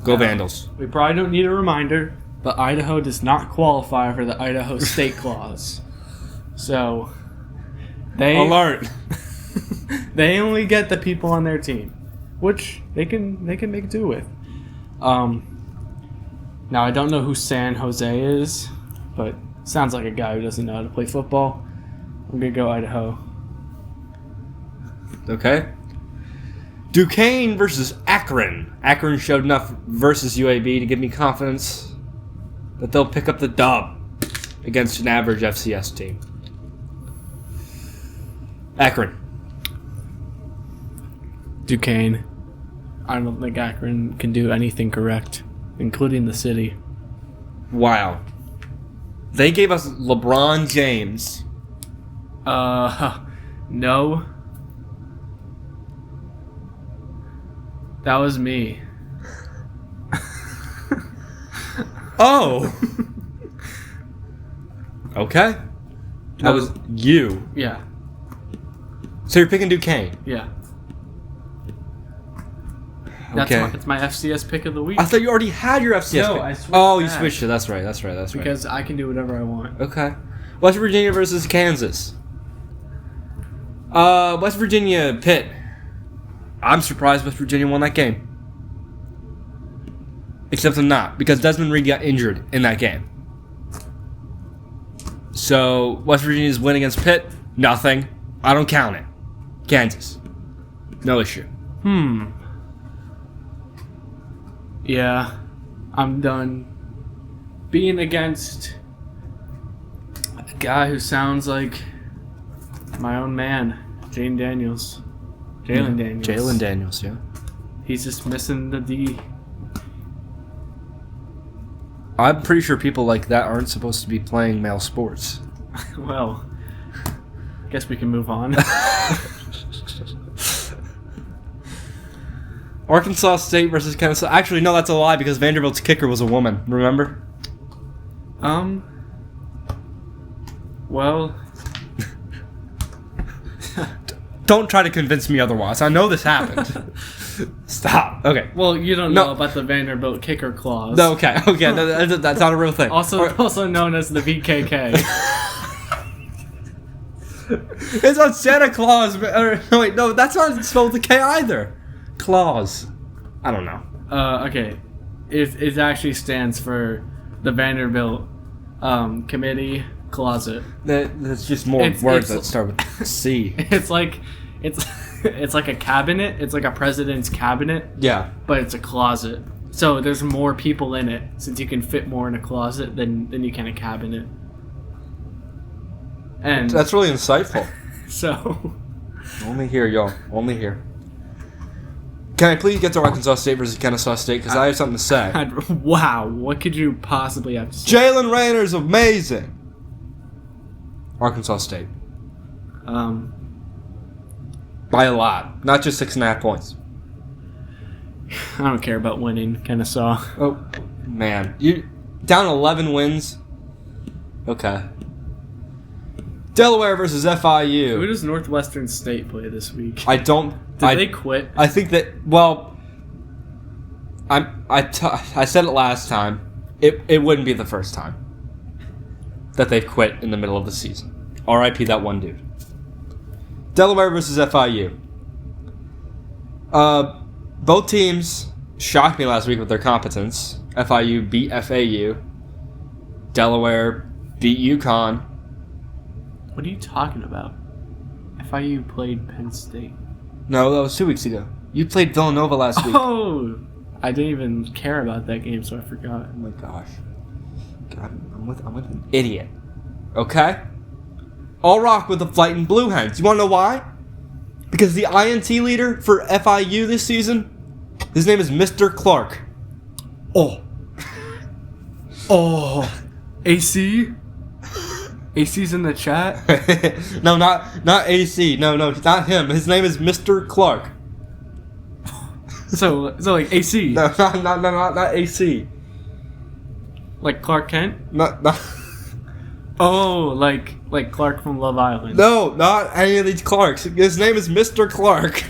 Go Vandals. We probably don't need a reminder, but Idaho does not qualify for the Idaho State Clause. So, Alert. They only get the people on their team, which they can make do with. Now I don't know who San Jose is, but sounds like a guy who doesn't know how to play football. I'm gonna go Idaho. Okay. Duquesne versus Akron. Akron showed enough versus UAB to give me confidence that they'll pick up the dub against an average FCS team. Akron. Duquesne. I don't think Akron can do anything correct, including the city. Wow. They gave us LeBron James. No. That was me. Oh. Okay. That was you. Yeah. So you're picking Duquesne. Yeah. Okay. That's my FCS pick of the week. I thought you already had your FCS No, pick. I switched Oh, you back. switched it. That's right. Because I can do whatever I want. Okay. West Virginia versus Kansas. West Virginia, Pitt. I'm surprised West Virginia won that game. Except I'm not, because Desmond Reed got injured in that game. So, West Virginia's win against Pitt, nothing. I don't count it. Kansas. No issue. Yeah. I'm done being against a guy who sounds like my own man, Jalen Daniels. Jalen Daniels, yeah. He's just missing the D. I'm pretty sure people like that aren't supposed to be playing male sports. Well, guess we can move on. Arkansas State versus Kansas. Actually, no, that's a lie because Vanderbilt's kicker was a woman. Remember? Well, Don't try to convince me otherwise. I know this happened. Stop. Okay. well, you don't know about the Vanderbilt kicker clause. No, okay. No, that's not a real thing. Also known as the VKK. It's on Santa Claus. No, wait, no, that's not spelled with a K either. Claus. I don't know. Okay. It actually stands for the Vanderbilt Committee Closet. That's just more words that start with C. It's like a cabinet. It's like a president's cabinet, Yeah. but it's a closet. So there's more people in it, since you can fit more in a closet than you can a cabinet. And That's really insightful. so Only here, y'all. Only here. Can I please get to Arkansas State versus Kennesaw State? Because I have something to say. wow, what could you possibly have to say? Jalen Raynor's amazing. Arkansas State. By a lot. Not just 6.5 points. I don't care about winning, Kennesaw. Oh, man. You down 11 wins? Okay. Delaware versus Who FIU. does Northwestern State play this week? I don't... Did they quit? I think that... Well... I said it last time. It wouldn't be the first time that they've quit in the middle of the season. R.I.P. that one dude. Delaware versus FIU. Both teams shocked me last week with their competence. FIU beat FAU. Delaware beat UConn. What are you talking about? FIU played Penn State. No, that was 2 weeks ago. You played Villanova last week. Oh! I didn't even care about that game, so I forgot. Oh my gosh. God, I'm with an idiot. Okay? All rock with the Flightin' Blue Hens. You want to know why? Because the INT leader for FIU this season, his name is Mr. Clark. Oh. Oh! AC? AC's in the chat? No, not AC. No, not him. His name is Mr. Clark. So like AC? No, not AC. Like Clark Kent? Not. Oh, like Clark from Love Island. No, not any of these Clarks. His name is Mr. Clark.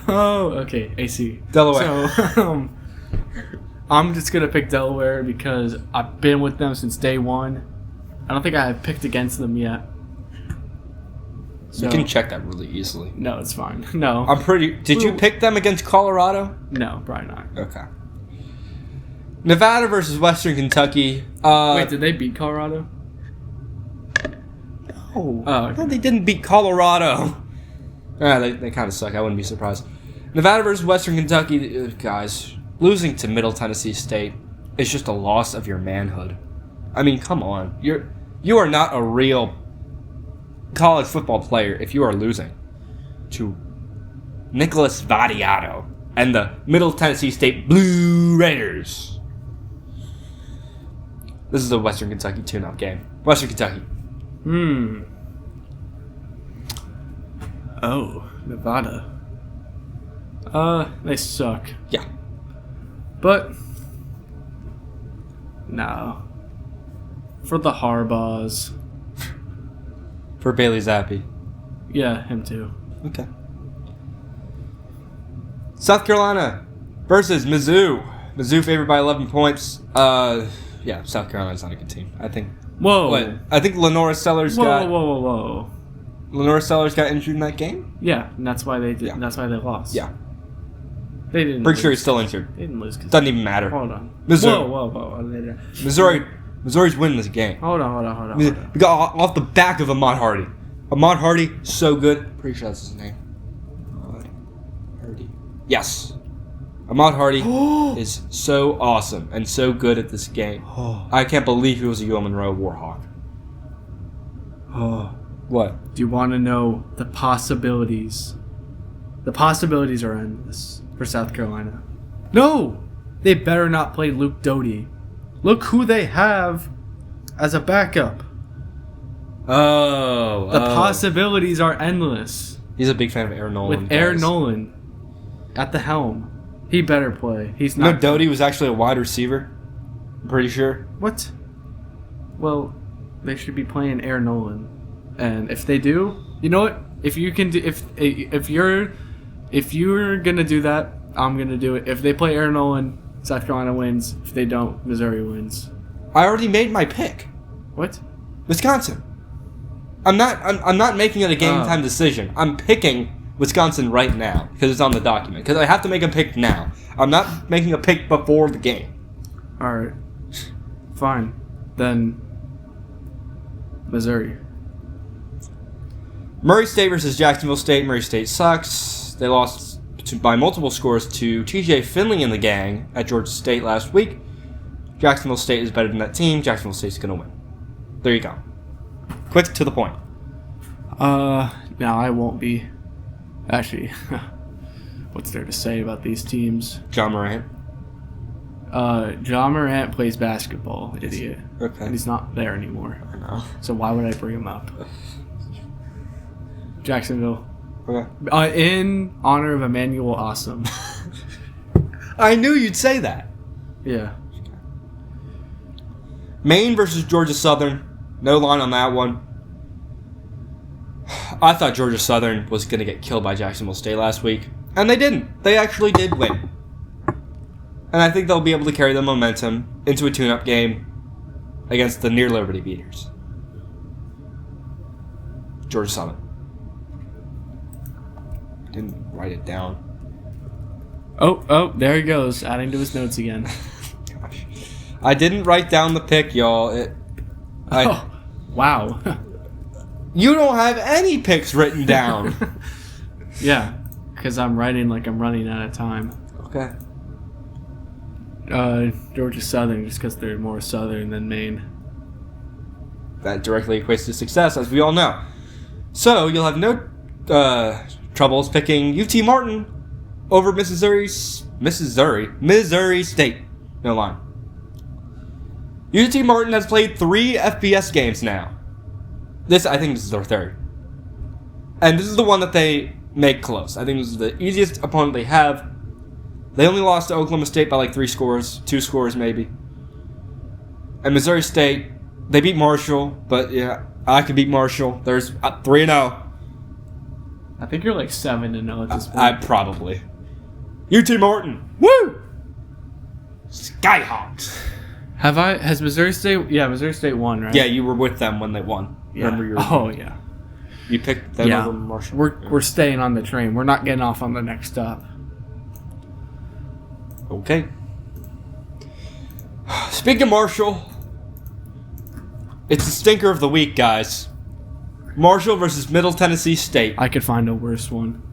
Oh, okay. AC. Delaware. So, I'm just going to pick Delaware because I've been with them since day one. I don't think I have picked against them yet. So, You can check that really easily. No, it's fine. No. I'm pretty... Did you pick them against Colorado? No, probably not. Okay. Nevada versus Western Kentucky. Wait, did they beat Colorado? No. Okay. No, they didn't beat Colorado. They kind of suck. I wouldn't be surprised. Nevada versus Western Kentucky, guys. Losing to Middle Tennessee State is just a loss of your manhood. I mean, come on. You are not a real college football player if you are losing to Nicholas Vadiato and the Middle Tennessee State Blue Raiders. This is a Western Kentucky tune-up game. Western Kentucky. Oh, Nevada. They suck. Yeah. But no. For the Harbaughs. For Bailey Zappi. Yeah, him too. Okay. South Carolina versus Mizzou. Mizzou favored by 11 points. Yeah, South Carolina's not a good team. I think. Whoa. I think Lenora Sellers Whoa. Lenora Sellers got injured in that game? Yeah, and that's why they did. Yeah. That's why they lost. Yeah. They didn't. Pretty lose. sure he's still injured. They didn't lose. Doesn't even matter. Hold on. Missouri. Whoa. Missouri's winning this game. Hold on. We got off the back of Ahmad Hardy. Ahmad Hardy, so good. Pretty sure that's his name. Ahmad Hardy. Yes. Ahmad Hardy is so awesome and so good at this game. I can't believe he was a UL Monroe Warhawk. What? Do you want to know the possibilities? The possibilities are endless for South Carolina. No! They better not play Luke Doty. Look who they have as a backup. The possibilities are endless. He's a big fan of Aaron Nolan. With Aaron Nolan at the helm. He better play. He's not. No, Doty was actually a wide receiver. I'm pretty sure. What? Well, they should be playing Aaron Nolan. And if they do, you know what? If you can do, if you're gonna do that, I'm gonna do it. If they play Aaron Nolan, South Carolina wins. If they don't, Missouri wins. I already made my pick. What? Wisconsin. I'm not making it a game time decision. I'm picking Wisconsin right now because it's on the document. Because I have to make a pick now. I'm not making a pick before the game. All right. Fine. Then Missouri. Murray State versus Jacksonville State. Murray State sucks. They lost by multiple scores to TJ Finley and the gang at Georgia State last week. Jacksonville State is better than that team. Jacksonville State's going to win. There you go. Quick to the point. No, I won't be. Actually, what's there to say about these teams? John Morant. John Morant plays basketball, idiot. Okay. And he's not there anymore. I know. So why would I bring him up? Jacksonville. Okay. In honor of Emmanuel Awesome. I knew you'd say that. Yeah. Maine versus Georgia Southern. No line on that one. I thought Georgia Southern was going to get killed by Jacksonville State last week. And they didn't. They actually did win. And I think they'll be able to carry the momentum into a tune-up game against the near Liberty beaters. Georgia Southern. Didn't write it down. Oh, there he goes, adding to his notes again. Gosh. I didn't write down the pick, y'all. Wow. You don't have any picks written down. Yeah, because I'm writing like I'm running out of time. Okay. Georgia Southern, just because they're more Southern than Maine. That directly equates to success, as we all know. So, you'll have no troubles picking UT Martin over Missouri State. No line. UT Martin has played 3 FBS games now. I think this is their third. And this is the one that they make close. I think this is the easiest opponent they have. They only lost to Oklahoma State by like 3 scores, 2 scores maybe. And Missouri State, they beat Marshall, but yeah, I could beat Marshall. There's 3-0. I think you're like 7-0 at this point. I probably. UT Martin, woo! Skyhawks. Has Missouri State? Yeah, Missouri State won, right? Yeah, you were with them when they won. Yeah. Remember yeah. You picked them over Marshall. We're staying on the train. We're not getting off on the next stop. Okay. Speaking of Marshall, it's the stinker of the week, guys. Marshall versus Middle Tennessee State. I could find a worse one.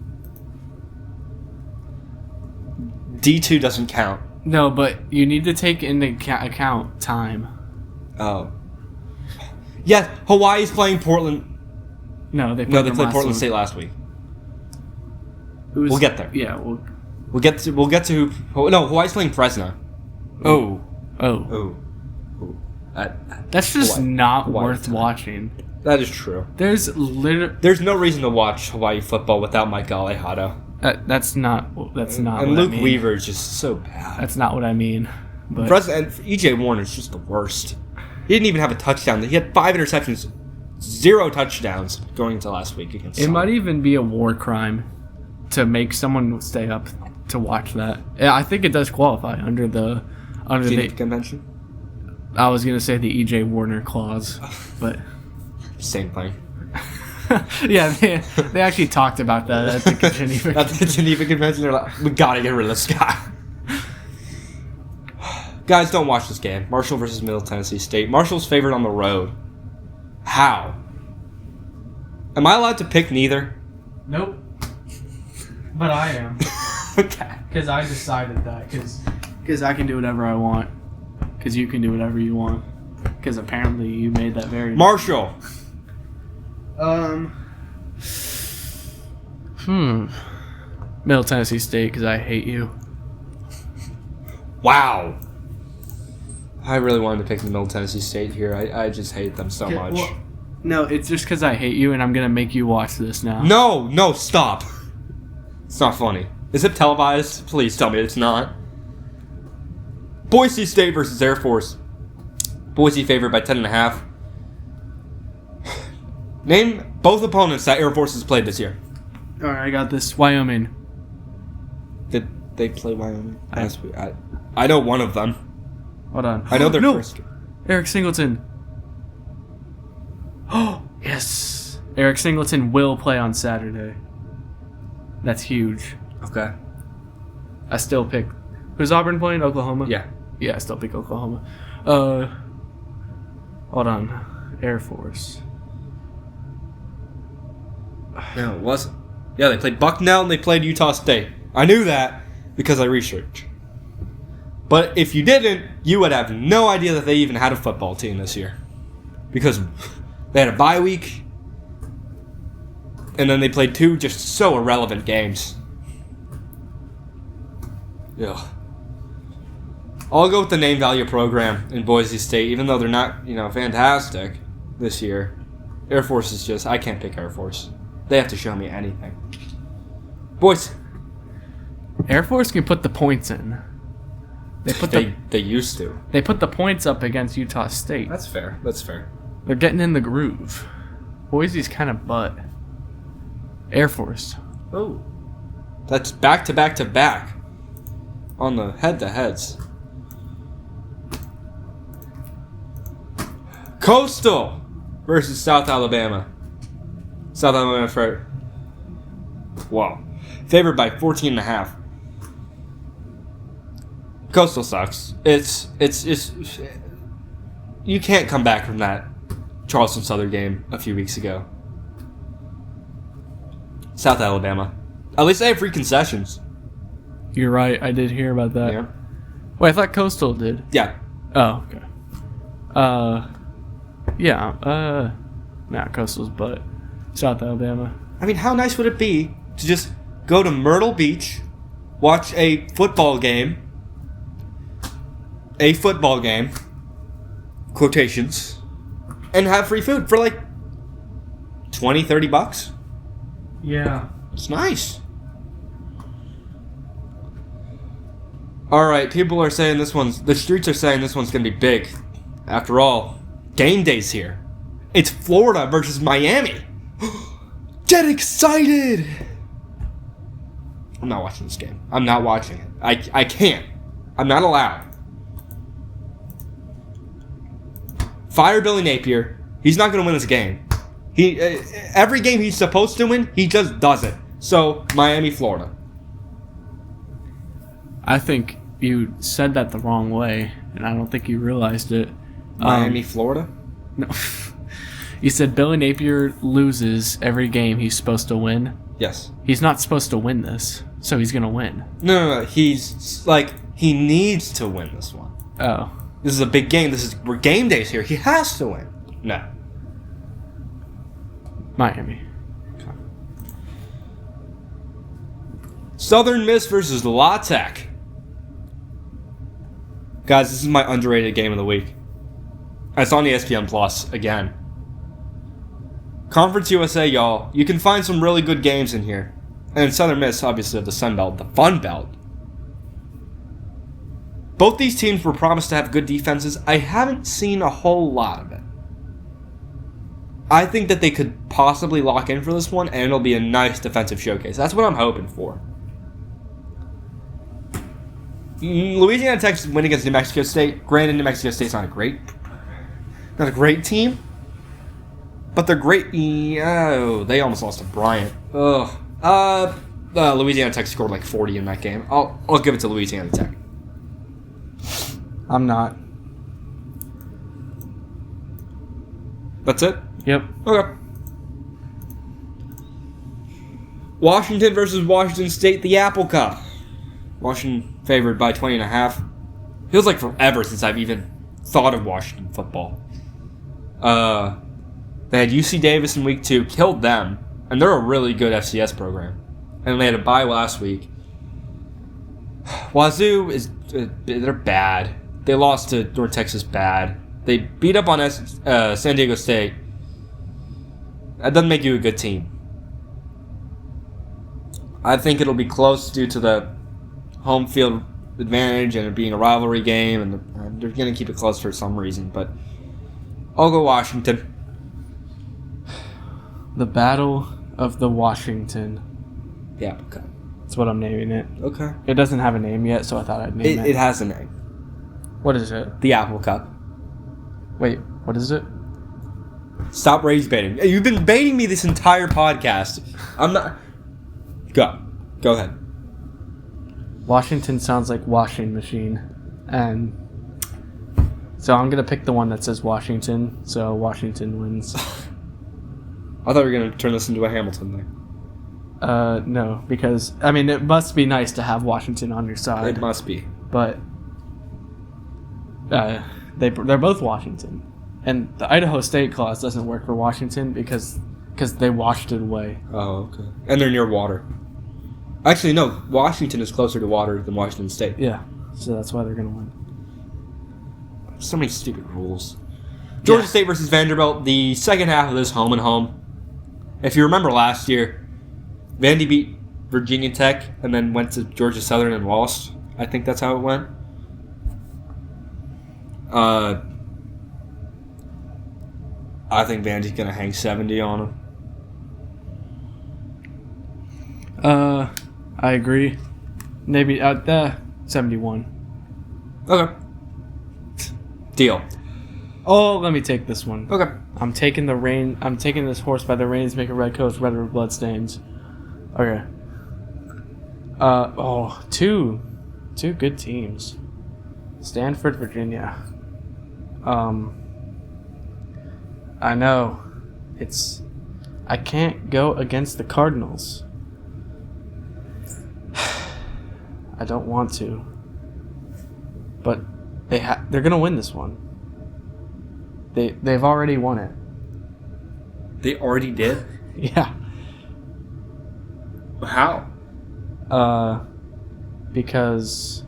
D2 doesn't count. No, but you need to take into account time. Oh. Yes, Hawaii's playing Portland. No, they played Portland State last week. We'll get there. Yeah, We'll get to. No, Hawaii's playing Fresno. Oh. That's just Hawaii. not Hawaii worth time. watching. That is true. There's no reason to watch Hawaii football without Mike Alejado. That's not. And Luke Weaver is just so bad. That's not what I mean. But and EJ Warner's just the worst. He didn't even have a touchdown. He had 5 interceptions, 0 touchdowns going into last week against. It might even be a war crime to make someone stay up to watch that. Yeah, I think it does qualify under the Geneva Convention. I was gonna say the EJ Warner clause, but same thing. Yeah, they actually talked about that at the Geneva. At the Geneva Convention, they're like, we gotta get rid of this guy. Guys, don't watch this game. Marshall versus Middle Tennessee State. Marshall's favored on the road. How? Am I allowed to pick neither? Nope. But I am. Okay. Because I decided that. Because I can do whatever I want. Because you can do whatever you want. Because apparently you made that very... Marshall. Middle Tennessee State, because I hate you. Wow. I really wanted to pick the Middle Tennessee State here. I just hate them so much. Well, no, it's just because I hate you, and I'm going to make you watch this now. No, stop. It's not funny. Is it televised? Please tell me it's not. Boise State versus Air Force. Boise favored by 10.5. Name both opponents that Air Force has played this year. All right, I got this. Wyoming. Did they play Wyoming? I know one of them. Hold on. I know their first. Eric Singleton. Oh, yes. Eric Singleton will play on Saturday. That's huge. Okay. I still pick... Who's Auburn playing? Oklahoma? Yeah. Yeah, I still pick Oklahoma. Hold on. Air Force. No, it wasn't. Yeah, they played Bucknell and they played Utah State. I knew that because I researched. But if you didn't, you would have no idea that they even had a football team this year. Because they had a bye week, and then they played 2 just so irrelevant games. Ugh. I'll go with the name value program in Boise State, even though they're not, fantastic this year. Air Force is just, I can't pick Air Force. They have to show me anything. Boys. Air Force can put the points in. They used to. They put the points up against Utah State. That's fair. They're getting in the groove. Boise's kind of butt. Air Force. Oh. That's back to back to back. On the head-to-heads. Coastal versus South Alabama. South Alabama for... Wow. Favored by 14.5. Coastal sucks. It's you can't come back from that Charleston Southern game a few weeks ago. South Alabama. At least they have free concessions. You're right. I did hear about that. Yeah. Wait, I thought Coastal did. Yeah. Oh, okay. Yeah. Nah, Coastal's butt. South Alabama. I mean, how nice would it be to just go to Myrtle Beach, watch a football game, quotations, and have free food for like $20-$30? Yeah. It's nice. Alright, people are saying the streets are saying this one's going to be big. After all, game day's here. It's Florida versus Miami. Get excited! I'm not watching this game. I'm not watching it. I can't. I'm not allowed. Fire Billy Napier. He's not going to win this game. Every game he's supposed to win, he just doesn't. So, Miami, Florida. I think you said that the wrong way, and I don't think you realized it. Miami, Florida? No. You said Billy Napier loses every game he's supposed to win. Yes. He's not supposed to win this, so he's going to win. No. He's, he needs to win this one. Oh. This is a big game. We're game days here. He has to win. No. Miami. Okay. Southern Miss versus La Tech. Guys, this is my underrated game of the week. It's on ESPN Plus again. Conference USA, y'all. You can find some really good games in here. And Southern Miss, obviously, the Sun Belt, the Fun Belt. Both these teams were promised to have good defenses. I haven't seen a whole lot of it. I think that they could possibly lock in for this one, and it'll be a nice defensive showcase. That's what I'm hoping for. Louisiana Tech's win against New Mexico State. Granted, New Mexico State's not a great team, but they're great. Oh, they almost lost to Bryant. Ugh. Louisiana Tech scored like 40 in that game. I'll give it to Louisiana Tech. I'm not. That's it? Yep. Okay. Washington versus Washington State, the Apple Cup. Washington favored by 20.5. Feels like forever since I've even thought of Washington football. They had UC Davis in week 2, killed them, and they're a really good FCS program. And they had a bye last week. Wazoo they're bad. They lost to North Texas bad. They beat up on San Diego State. That doesn't make you a good team. I think it'll be close due to the home field advantage and it being a rivalry game, and they're going to keep it close for some reason. But I'll go Washington. The Battle of the Washington. Yeah, okay. That's what I'm naming it. Okay. It doesn't have a name yet, so I thought I'd name it. It has a name. What is it? The Apple Cup. Wait, what is it? Stop rage baiting. You've been baiting me this entire podcast. I'm not... Go ahead. Washington sounds like washing machine. And so I'm going to pick the one that says Washington, so Washington wins. I thought we were going to turn this into a Hamilton thing. No, because I mean it must be nice to have Washington on your side. It must be. But they're both Washington, and the Idaho State clause doesn't work for Washington because they washed it away. Oh, okay. And they're near water. Actually, no. Washington is closer to water than Washington State. Yeah, so that's why they're gonna win. So many stupid rules. Georgia State versus Vanderbilt. The second half of this home and home. If you remember last year, Vandy beat Virginia Tech and then went to Georgia Southern and lost. I think that's how it went. I think Vandy's gonna hang 70 on them. I agree. Maybe 71. Okay. Deal. Oh, let me take this one. Okay. I'm taking this horse by the reins, make a red coat, red with blood stains. Okay. Two good teams. Stanford, Virginia. I know. I can't go against the Cardinals. I don't want to. But they're going to win this one. They've already won it. They already did? Yeah. How? Because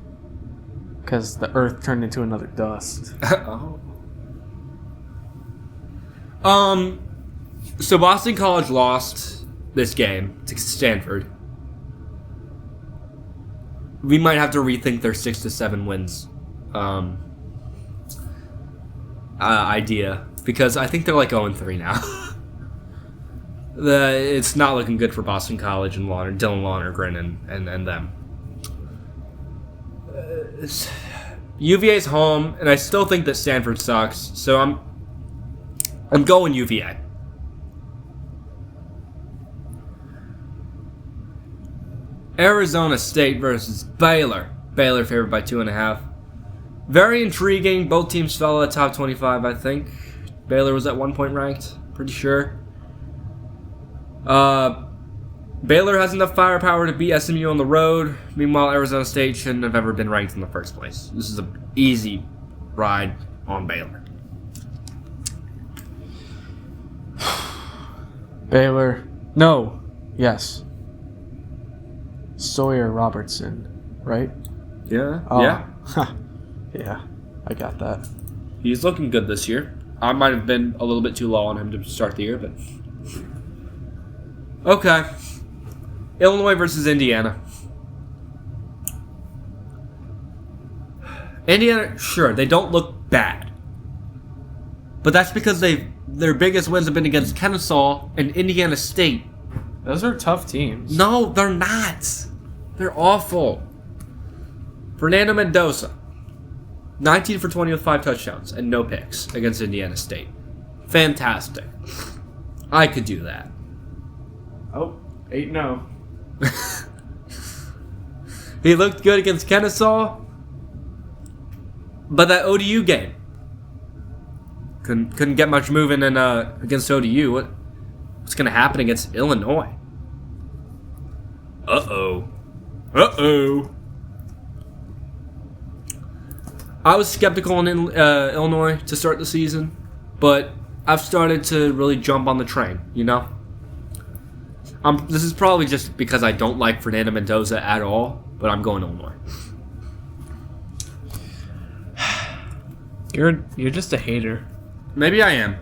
the Earth turned into another dust. Oh. So Boston College lost this game to Stanford. We might have to rethink their 6 to 7 wins idea, because I think they're like 0-3 now. It's not looking good for Boston College and Dylan Lonergan and them. UVA's home, and I still think that Stanford sucks, so I'm going UVA. Arizona State versus Baylor. Baylor favored by 2.5. Very intriguing. Both teams fell at top 25, I think. Baylor was at 1 point ranked. Pretty sure. Baylor has enough firepower to beat SMU on the road. Meanwhile, Arizona State shouldn't have ever been ranked in the first place. This is an easy ride on Baylor. Baylor. No. Yes. Sawyer Robertson, right? Yeah. Oh. Yeah. Yeah, I got that. He's looking good this year. I might have been a little bit too low on him to start the year, but... Okay. Illinois versus Indiana. Indiana, sure, they don't look bad. But that's because their biggest wins have been against Kennesaw and Indiana State. Those are tough teams. No, they're not. They're awful. Fernando Mendoza. 19 for 20 with 5 touchdowns and no picks against Indiana State. Fantastic. I could do that. Oh, 8-0. He looked good against Kennesaw. But that ODU game. Couldn't get much moving against ODU. What's going to happen against Illinois? Uh-oh. I was skeptical on Illinois to start the season, but I've started to really jump on the train, you know? This is probably just because I don't like Fernando Mendoza at all, but I'm going Illinois. You're just a hater. Maybe I am.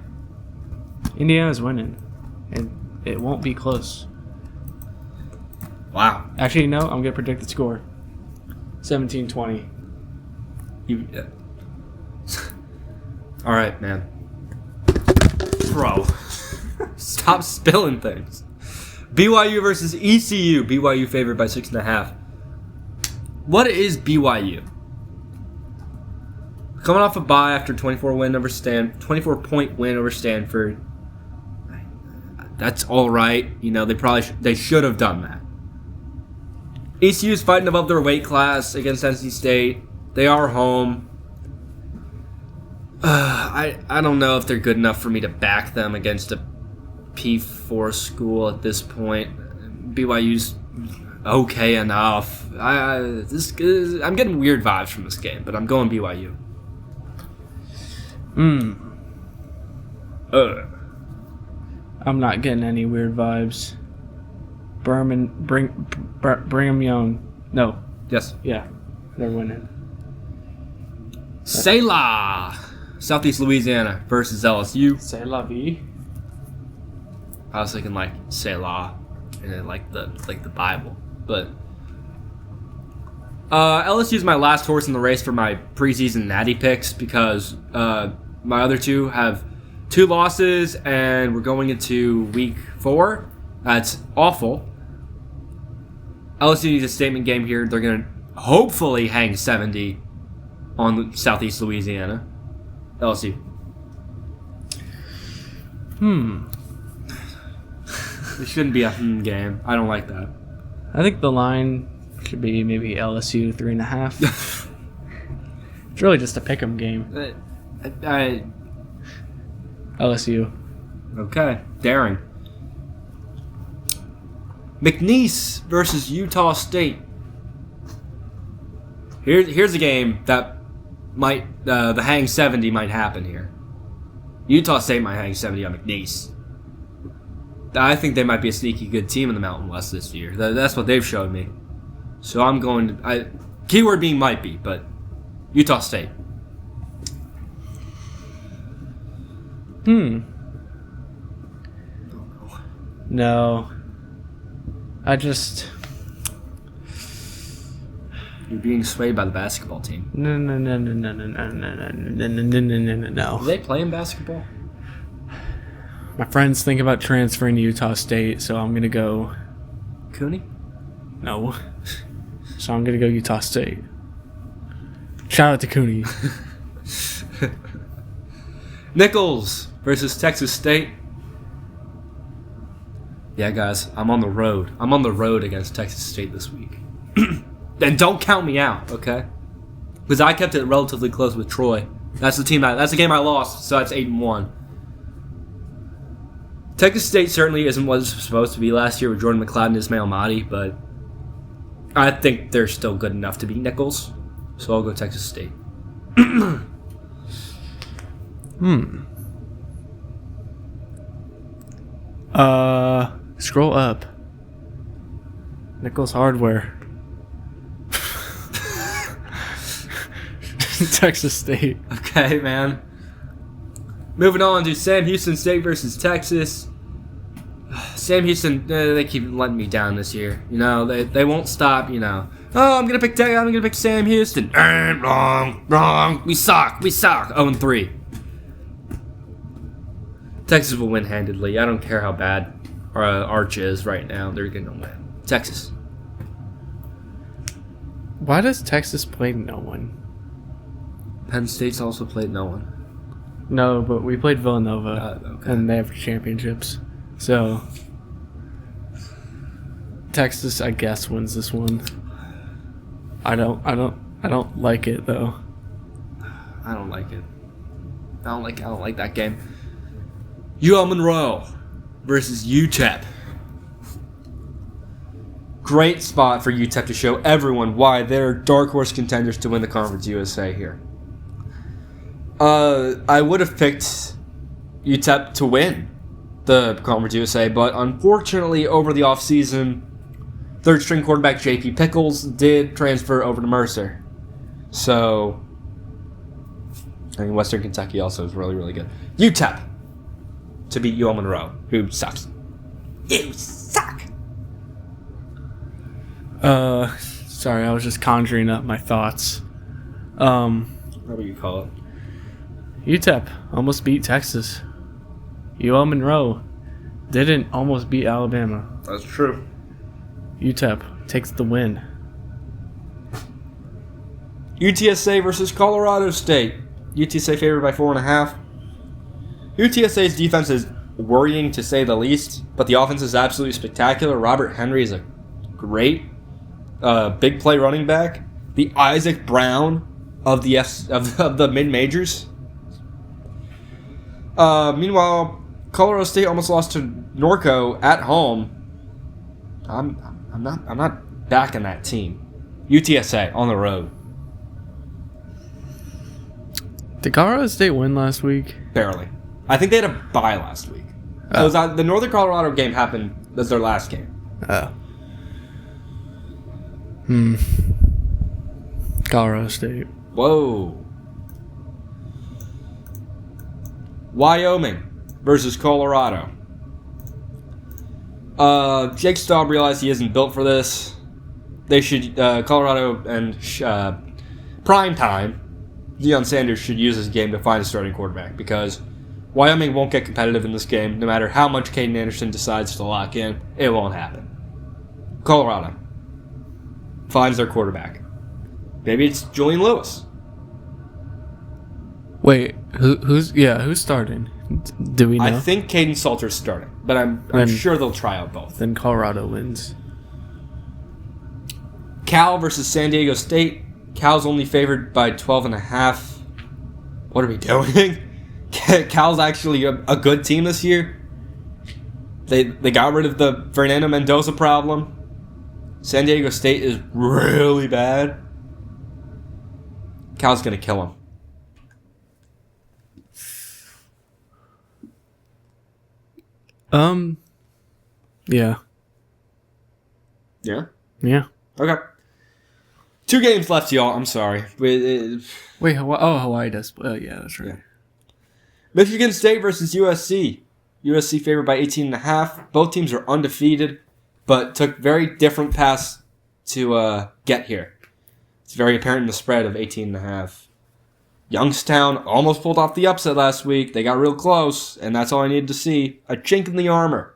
Indiana's winning, and it won't be close. Wow. Actually, no, I'm going to predict the score. 17-20. All right, man. Bro. Stop spilling things. BYU versus ECU. BYU favored by 6.5. What is BYU? Coming off a bye after 24-point win over Stanford. That's all right. You know, they should have done that. ECU's fighting above their weight class against NC State. They are home. I don't know if they're good enough for me to back them against a P4 school at this point. BYU's okay enough. I'm getting weird vibes from this game, but I'm going BYU. I'm not getting any weird vibes. Brigham Young. No. Yes. Yeah. They're winning. Selah, Southeast Louisiana versus LSU. C'est la vie. I was thinking like Selah, and then like the Bible, but LSU is my last horse in the race for my preseason natty picks because my other two have 2 losses, and we're going into week 4. That's awful. LSU needs a statement game here. They're gonna hopefully hang 70 on Southeast Louisiana. LSU. It shouldn't be a game. I don't like that. I think the line should be maybe LSU 3.5. It's really just a pick'em game. LSU. Okay, daring. McNeese versus Utah State. Here's a game that might the hang 70 might happen here. Utah State might hang 70 on McNeese. I think they might be a sneaky good team in the Mountain West this year. That's what they've showed me. So I'm going to... keyword being might be, but Utah State. No. I just... You're being swayed by the basketball team. No. Are they playing basketball? My friends think about transferring to Utah State, so I'm going to go... Cooney? No. So I'm going to go Utah State. Shout out to Cooney. Nichols versus Texas State. Yeah, guys, I'm on the road. I'm on the road against Texas State this week. And don't count me out, okay? Because I kept it relatively close with Troy. That's the game I lost, so that's 8-1. Texas State certainly isn't what it's supposed to be last year with Jordan McLeod and Ismail Mahdi, but I think they're still good enough to beat Nichols. So I'll go Texas State. Scroll up. Nichols Hardware. Texas State. Okay, man. Moving on to Sam Houston State versus Texas. Sam Houston, they keep letting me down this year. You know, they won't stop. You know, I'm gonna pick Sam Houston. Wrong. We suck. 0-3. Texas will win handedly. I don't care how bad Arch is right now. They're gonna win. Texas. Why does Texas play no one? Penn State's also played no one. No, but we played Villanova, okay. and they have championships. So Texas, I guess, wins this one. I don't like it though. I don't like it. I don't like that game. UL Monroe versus UTEP. Great spot for UTEP to show everyone why they're dark horse contenders to win the Conference USA here. I would have picked UTEP to win the Conference USA, but unfortunately over the offseason, third string quarterback J.P. Pickles did transfer over to Mercer. So, I mean, Western Kentucky also is really, really good. UTEP to beat UL Monroe, who sucks. You suck! Sorry, I was just conjuring up my thoughts. Whatever you call it. UTEP almost beat Texas. UL Monroe didn't almost beat Alabama. That's true. UTEP takes the win. UTSA versus Colorado State. UTSA favored by 4.5. UTSA's defense is worrying to say the least, but the offense is absolutely spectacular. Robert Henry is a great big play running back. The Isaac Brown of the mid majors. Meanwhile, Colorado State almost lost to Norco at home. I'm not backing that team. UTSA on the road. Did Colorado State win last week? Barely. I think they had a bye last week. Oh. It was the Northern Colorado game happened. That's their last game. Oh. Colorado State. Whoa. Wyoming versus Colorado. Jake Staub realized he isn't built for this. They should, Colorado and prime time, Deion Sanders should use this game to find a starting quarterback because Wyoming won't get competitive in this game no matter how much Caden Anderson decides to lock in. It won't happen. Colorado finds their quarterback. Maybe it's Julian Lewis. Wait, who's starting? Do we know? I think Caden Salter's starting, but I'm sure they'll try out both. Then Colorado wins. Cal versus San Diego State. Cal's only favored by 12.5. What are we doing? Cal's actually a good team this year. They got rid of the Fernando Mendoza problem. San Diego State is really bad. Cal's going to kill him. Yeah. Yeah? Yeah. Okay. 2 games left, y'all. I'm sorry. Wait, Hawaii does. Yeah, that's right. Yeah. Michigan State versus USC. USC favored by 18.5. Both teams are undefeated, but took very different paths to get here. It's very apparent in the spread of 18.5. Youngstown almost pulled off the upset last week. They got real close, and that's all I needed to see. A chink in the armor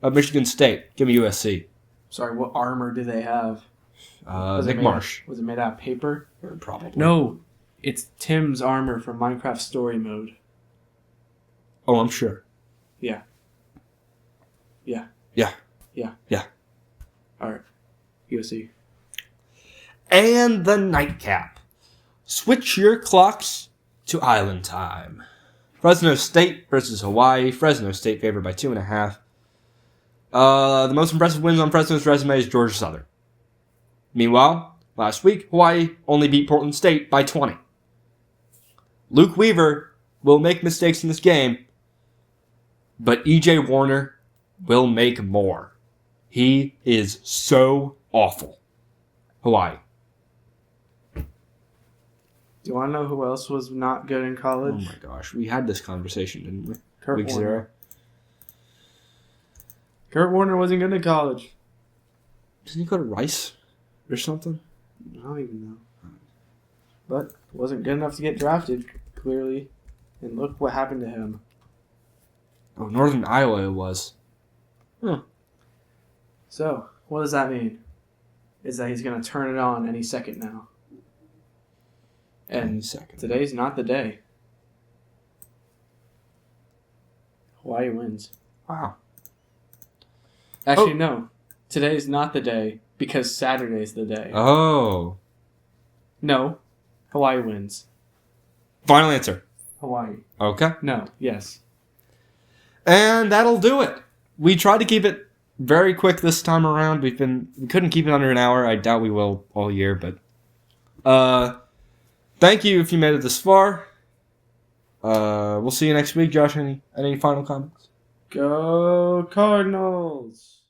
of Michigan State. Give me USC. Sorry, what armor do they have? Nick Marsh. Was it made out of paper? Probably. No, it's Tim's armor from Minecraft Story Mode. Oh, I'm sure. Yeah. Yeah. Yeah. Yeah. Yeah. All right. USC. And the nightcap. Switch your clocks to island time. Fresno State versus Hawaii. Fresno State favored by 2.5. The most impressive wins on Fresno's resume is Georgia Southern. Meanwhile, last week, Hawaii only beat Portland State by 20. Luke Weaver will make mistakes in this game, but E.J. Warner will make more. He is so awful. Hawaii. Do you want to know who else was not good in college? Oh my gosh, we had this conversation, didn't we? Kurt Week Warner. 0. Kurt Warner wasn't good in college. Didn't he go to Rice or something? I don't even know. But wasn't good enough to get drafted, clearly. And look what happened to him. Oh, Northern Iowa it was. Huh. So, what does that mean? Is that he's going to turn it on any second now. And Any second. Today's not the day. Hawaii wins. Wow. Actually, no. Today's not the day because Saturday's the day. Oh. No. Hawaii wins. Final answer. Hawaii. Okay. No. Yes. And that'll do it. We tried to keep it very quick this time around. We couldn't keep it under an hour. I doubt we will all year, but thank you if you made it this far. We'll see you next week. Josh, any final comments? Go Cardinals!